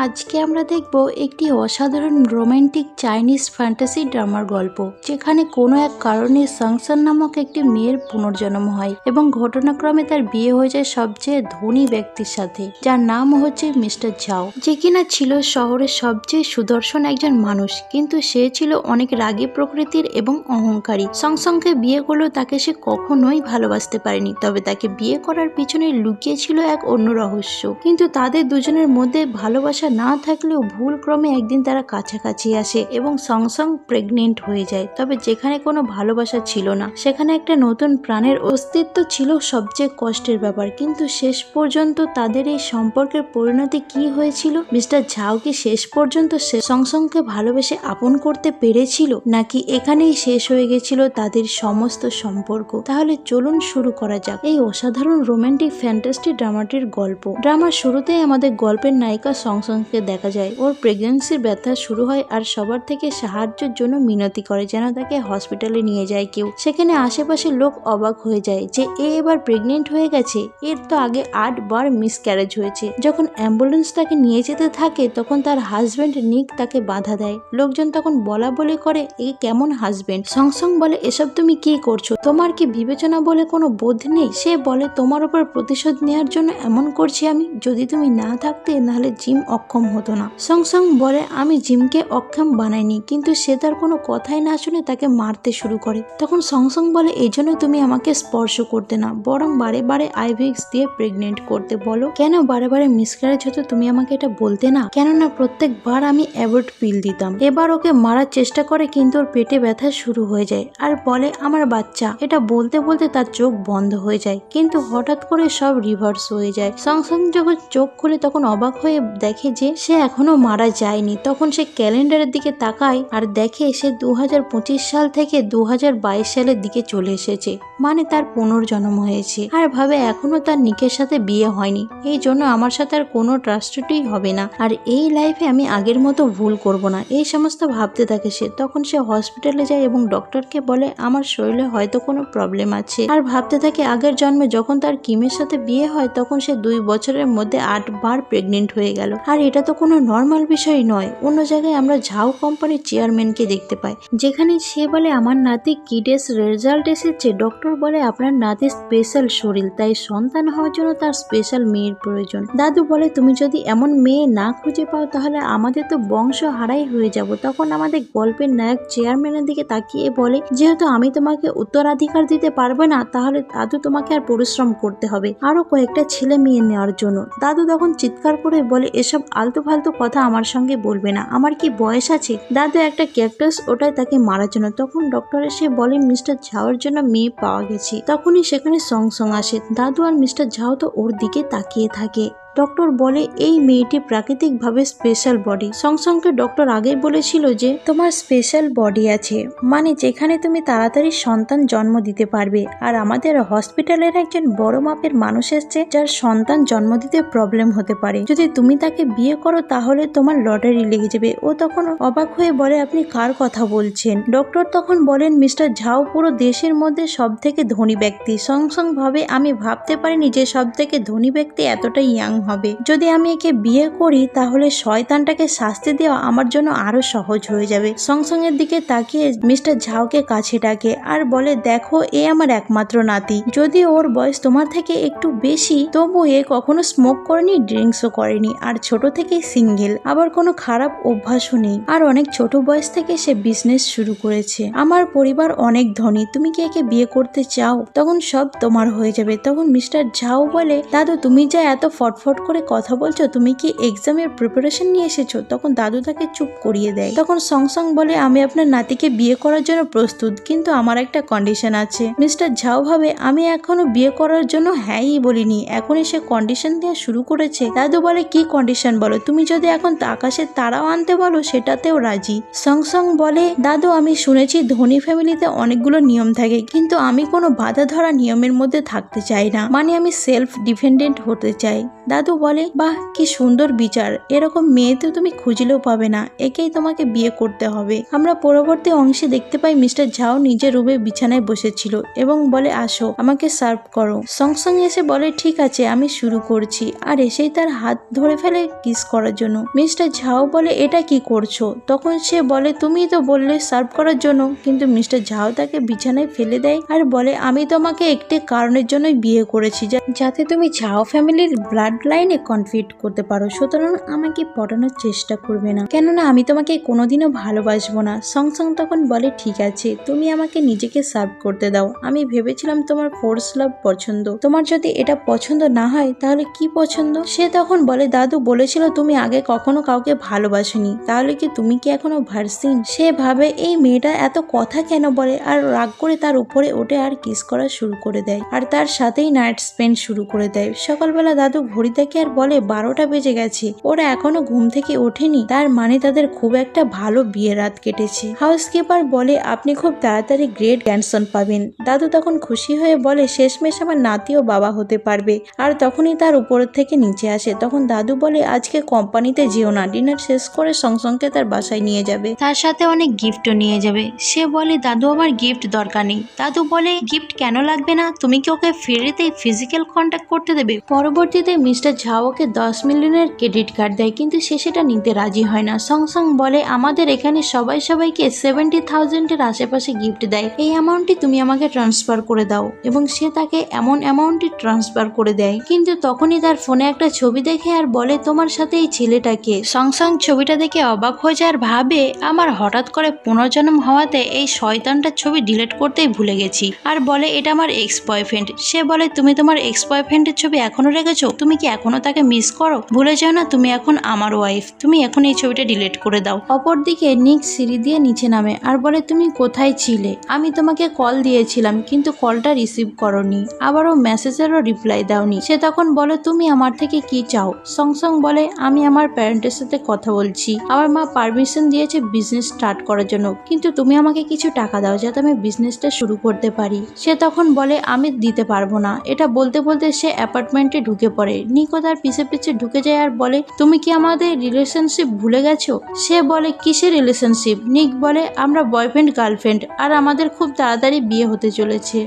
আজকে আমরা দেখব একটি অসাধারণ রোমান্টিক চাইনিজ ফ্যান্টাসি ড্রামার গল্প, যেখানে কোনো এক কারণে সাংসান নামক একটি মেয়ের পুনর্জন্ম হয় এবং ঘটনাক্রমে তার বিয়ে হয়ে যায় সবচেয়ে ধনী ব্যক্তির সাথে, যার নাম হচ্ছে মিস্টার ঝাও, যে কিনা ছিল শহরের সবচেয়ে সুদর্শন একজন মানুষ, কিন্তু সে ছিল অনেক রাগী প্রকৃতির এবং অহংকারী। সংসংকে বিয়ে করলেও তাকে সে কখনোই ভালোবাসতে পারেনি, তবে তাকে বিয়ে করার পিছনে লুকিয়ে ছিল এক অন্য রহস্য। কিন্তু তাদের দুজনের মধ্যে ভালোবাসা না থাকলেও ভুল ক্রমে একদিন তারা কাছাকাছি আসে এবং সংসং প্রেগনেন্ট হয়ে যায়। তবে যেখানে কোনো ভালোবাসা ছিল না, সেখানে একটা নতুন প্রাণের অস্তিত্ব ছিল সবচেয়ে কষ্টের ব্যাপার। কিন্তু শেষ পর্যন্ত তাদের এই সম্পর্কের পরিণতি কি হয়েছিল? মিস্টার ঝাও কি শেষ পর্যন্ত সংসংকে ভালোবেসে আপন করতে পেরেছিল, নাকি এখানেই শেষ হয়ে গেছিল তাদের সমস্ত সম্পর্ক? তাহলে চলুন শুরু করা যাক এই অসাধারণ রোমান্টিক ফ্যান্টাসি ড্রামাটির গল্প। ড্রামার শুরুতেই আমাদের গল্পের নায়িকা সংসংকে দেখা যায়। ওর প্রেগন্যান্সির ব্যথা শুরু হয় আর সবার থেকে সাহায্যের জন্য মিনতি করে যেন তাকে হসপিটালে নিয়ে যায় কেউ। সেখানে আশেপাশের লোক অবাক হয়ে যায় যে এবার প্রেগনেন্ট হয়ে গেছে। এর তো আগে 8 বার মিসক্যারেজ হয়েছে। যখন অ্যাম্বুলেন্স তাকে নিয়ে যেতে থাকে তখন তার হাজবেন্ড নিক তাকে বাধা দেয়। লোকজন তখন বলা বলি করে, এ কেমন হাজবেন্ড? সংসং বলে, এসব তুমি কি করছো? তোমার কি বিবেচনা বলে কোনো বোধ নেই? সে বলে, তোমার উপর প্রতিশোধ নেওয়ার জন্য এমন করছি আমি। যদি তুমি না থাকতে নাহলে জিম অক্ষম হতো না। সংসং বলে, আমি জিমকে অক্ষম বানাইনি। কিন্তু সে তার কোনো কথাই না শুনে তাকে মারতে শুরু করে। তখন সংসং বলে, এই জন্য তুমি আমাকে স্পর্শ করতে না, বরং বারে বারে আইভিএক্স দিয়ে প্রেগনেন্ট করতে বলো। কেন বারে বারে মিসক্যারেজ হতো তুমি আমাকে এটা বলতে না? কেননা প্রত্যেকবার আমি অ্যাবর্ট পিল দিতাম। এবার ওকে মারার চেষ্টা করে কিন্তু ওর পেটে ব্যথা শুরু হয়ে যায় আর বলে, আমার বাচ্চা। এটা বলতে বলতে তার চোখ বন্ধ হয়ে যায়, কিন্তু হঠাৎ করে সব রিভার্স হয়ে যায়। সংসং যখন চোখ খুলে তখন অবাক হয়ে দেখে যে সে এখনো মারা যায়নি। তখন সে ক্যালেন্ডারের দিকে তাকায় আর দেখে সে 2025 সাল থেকে 2022 সালের দিকে চলে এসেছে, মানে তার পুনর্জন্ম হয়েছে। আর ভাবে এখনো তার নিকের সাথে বিয়ে হয়নি, এই জন্য আমার সাথে আর কোনো ট্রাস্টেডই হবে না, আর এই লাইফে আমি আগের মতো ভুল করব না, এই সমস্ত ভাবতে থাকে সে। তখন সে হসপিটালে যায় এবং ডক্টরকে বলে, আমার শরীরে হয়তো কোনো প্রবলেম আছে। আর ভাবতে থাকে আগের জন্মে যখন তার কিমের সাথে বিয়ে হয় তখন সে 2 বছরের মধ্যে 8 বার প্রেগনেন্ট হয়ে গেল। আর এটা তো কোনো নর্মাল বিষয় নয়। অন্য জায়গায় আমরা ঝাও কোম্পানির চেয়ারম্যানকে দেখতে পাই, যেখানে সে বলে, আমার নাতি কিডেস রেজাল্ট এসেছে। ডক্টর বলে, আপনার নাতি স্পেশাল শরীর, তাই সন্তান হওয়ার জন্য তার স্পেশাল মেয়ের প্রয়োজন। দাদু বলে, তুমি যদি এমন মেয়ে না খুঁজে পাও তাহলে আমাদের তো বংশ হারাই হয়ে যাব। তখন আমাদের গল্পের নায়ক চেয়ারম্যানের দিকে তাকিয়ে বলে, যেহেতু আমি তোমাকে উত্তরাধিকার দিতে পারবে না, তাহলে দাদু তোমাকে আর পরিশ্রম করতে হবে আরো কয়েকটা ছেলে মেয়ে নেওয়ার জন্য। দাদু তখন চিৎকার করে বলে, এসব আলতু ফালতু কথা আমার সঙ্গে বলবে না, আমার কি বয়স আছে? দাদু একটা ক্যাকটাস ওটাই তাকে মারার জন্য। তখন ডক্টর এসে বলে, মিস্টার ঝাওর জন্য মেয়ে পাওয়া গেছে। তখনই সেখানে সংসং আসে। দাদু আর মিস্টার ঝাও তো ওর দিকে তাকিয়ে থাকে। ডক্টর বলে, এই মেয়েটি প্রাকৃতিকভাবে স্পেশাল বডি। সংসংকে ডক্টর আগেই বলেছিল যে তোমার স্পেশাল বডি আছে, মানে যেখানে তুমি তাড়াতাড়ি সন্তান জন্ম দিতে পারবে। আর আমাদের হসপিটালের একজন বড় মাপের মানুষ এসছে যার সন্তান জন্ম দিতে প্রবলেম হতে পারে। যদি তুমি তাকে বিয়ে করো তাহলে তোমার লটারি লেগে যাবে। ও তখন অবাক হয়ে বলে, আপনি কার কথা বলছেন? ডক্টর তখন বলেন, মিস্টার ঝাও পুরো দেশের মধ্যে সব থেকে ধনী ব্যক্তি। সংসং ভাবে, আমি ভাবতে পারিনি যে সব থেকে ধনী ব্যক্তি এতটা ইয়াং হবে। যদি আমি একে বিয়ে করি তাহলে শয়তানটাকে শাস্তি দেওয়া আমার জন্য আরো সহজ হয়ে যাবে। সংসং এর দিকে তাকিয়ে মিস্টার ঝাওকে কাছে ডাকে আর বলে, দেখো, এ আমার একমাত্র নাতি। যদি ওর বয়স তোমার থেকে একটু বেশি, তবু এ কখনো স্মোক করেনি, ড্রিঙ্কসও করেনি, আর ছোট থেকেই সিঙ্গেল, আবার কোনো খারাপ অভ্যাসও নেই, আর অনেক ছোট বয়স থেকে সে বিজনেস শুরু করেছে। আমার পরিবার অনেক ধনী, তুমি কি একে বিয়ে করতে চাও? তখন সব তোমার হয়ে যাবে। তখন মিস্টার ঝাও বলে, দাদু তুমি যা এত ফটফট করে কথা বলছো, তুমি কি এক্সামের প্রিপারেশন নিয়ে এসেছো? তখন দাদু তাকে চুপ করিয়ে দেয়। তখন সংসং বলে, আমি আপনার নাতিকে বিয়ে করার জন্য প্রস্তুত, কিন্তু আমার একটা কন্ডিশন আছে। মিস্টার ঝাও ভাবে, আমি এখনো বিয়ে করার জন্য হ্যাঁই বলিনি, এখনই সে কন্ডিশন দেওয়া শুরু করেছে। দাদু বলে, কি কন্ডিশন বলো? তুমি যদি এখন আকাশের তারাও আনতে বলো সেটাতেও রাজি। সংসং বলে, দাদু আমি শুনেছি ধনী ফ্যামিলিতে অনেকগুলো নিয়ম থাকে, কিন্তু আমি কোনো বাধা ধরা নিয়মের মধ্যে থাকতে চাই না, মানে আমি সেলফ ডিপেন্ডেন্ট হতে চাই। দাদু বলে, বাহ কি সুন্দর বিচার, এরকম মেয়ে তো তুমি খুঁজলেও পাবে না, একেই তোমাকে বিয়ে করতে হবে। আমরা পরবর্তী অংশে দেখতে পাই মিস্টার ঝাও নিজের রুমে বিছানায় বসেছিল এবং বলে, আসো আমাকে সার্ভ করো। সংসং এসে বলে, ঠিক আছে আমি শুরু করছি, আর এসেই তার হাত ধরে ফেলে কিস করার জন্য। মিস্টার ঝাও বলে, এটা কি করছো? তখন সে বলে, তুমিই তো বললে সার্ভ করার জন্য। কিন্তু মিস্টার ঝাও তাকে বিছানায় ফেলে দেয় আর বলে, আমি তোমাকে একটি কারণের জন্যই বিয়ে করেছি, যাতে তুমি ঝাও ফ্যামিলির ব্লাড লাইনে কনফিট করতে পারো, সুতরাং আমাকে পটানোর চেষ্টা করবে না, কেননা আমি তোমাকে কোনোদিনও ভালোবাসবো না। সংসং তখন বলে, ঠিক আছে তুমি আমাকে নিজেকে সার্ভ করতে দাও, আমি ভেবেছিলাম তোমার ফোর্স লাভ পছন্দ, তোমার যদি এটা পছন্দ না হয় তাহলে কি পছন্দ? সে তখন বলে, দাদু বলেছিল তুমি আগে কখনো কাউকে ভালোবাসনি, তাহলে কি তুমি কি এখনো ভার্সিন? সে ভাবে এই মেয়েটা এত কথা কেন বলে, আর রাগ করে তার উপরে ওঠে আর কিস করা শুরু করে দেয়, আর তার সাথেই নাইট স্পেন্ড শুরু করে দেয়। সকালবেলা দাদু ঘড়ি দেখে আর বলে, 12টা বেজে গেছে, ওরা এখনো ঘুম থেকে ওঠেনি, তার মানে তাদের খুব একটা ভালো বিয়ে রাত কেটেছে। হাউসকিপার বলে, আপনি খুব তাড়াতাড়ি গ্রেট গ্র্যান্ডসন পাবেন। দাদু তখন খুশি হয়ে বলে, শেষমেশ আমার নাতিও বাবা হতে পারবে। আর তখনই তার উপর থেকে নিচে আসে। তখন দাদু বলে, আজকে কোম্পানিতে যেও না, ডিনার শেষ করে সংসংকে তার বাসায় নিয়ে যাবে, তার সাথে অনেক গিফটও নিয়ে যাবে। সে বলে, দাদু আমার গিফট দরকার নেই। দাদু বলে, গিফট কেন লাগবে না, তুমি কি ওকে ফ্রিতে ফিজিক্যাল কন্ট্যাক্ট করতে দেবে? পরবর্তীতে মিস্টার ঝাওকে 10 মিলিয়নের ক্রেডিট কার্ড দেয়, কিন্তু সে সেটা নিতে রাজি হয় না। সংসং বলে, আমাদের এখানে সবাইকে 70,000-এর আশেপাশে গিফট দেয়, এই অ্যামাউন্টটি তুমি আমাকে ট্রান্সফার করে দাও। এবং সে তাকে এমন অ্যামাউন্টটি ট্রান্সফার করে দেয়, কিন্তু তখনই তার ফোনে একটা ছবি দেখে আর বলে, তোমার সাথে এই ছেলেটাকে। সংসং ছবিটা দেখে অবাক হয়ে যায় আর ভাবে, আমার হঠাৎ করে পুনর্জন্ম হওয়াতে এই শয়তানটার ছবি ডিলিট করতেই ভুলে গেছি, আর বলে, এটা আমার এক্স বয়ফ্রেন্ড। সে বলে, তুমি তোমার এক্স বয়ফ্রেন্ডের ছবি এখনো রেখেছো? তুমি কি এখনো তাকে মিস করো? ভুলে যাও না তুমি এখন আমার ওয়াইফ, তুমি এখন এই ছবিটা ডিলিট করে দাও। অপরদিকে নিক সিঁড়ি দিয়ে নিচে নামে আর বলে, তুমি কোথায় ছিলে? আমি তোমাকে কল দিয়েছিলাম কিন্তু কলটা রিসিভ করনি, আবারও মেসেজেরও রিপ্লাই দাওনি। সে তখন বলে, তুমি আমার থেকে কি চাও? সংসং বলে, আমি আমার প্যারেন্টের সাথে কথা বলছি, আমার মা পারমিশন দিয়েছে বিজনেস স্টার্ট করার জন্য, কিন্তু তুমি আমাকে কিছু টাকা দাও যাতে আমি বিজনেসটা শুরু করতে পারি। সে তখন বলে, আমি দিতে পারবো না। এটা বলতে বলতে সে অ্যাপার্টমেন্টে ঢুকে পড়ে। নিকো তার পিছে পিছে ঢুকে যায় আর বলে, তুমি কি আমাদের রিলেশনশিপ ভুলে গেছো? সে বলে, কিসের রিলেশনশিপ? নিক বলে, আমরা বয়ফ্রেন্ড গার্লফ্রেন্ড, আর আমাদের খুব তাড়াতাড়ি বিয়ে হতে চলেছে।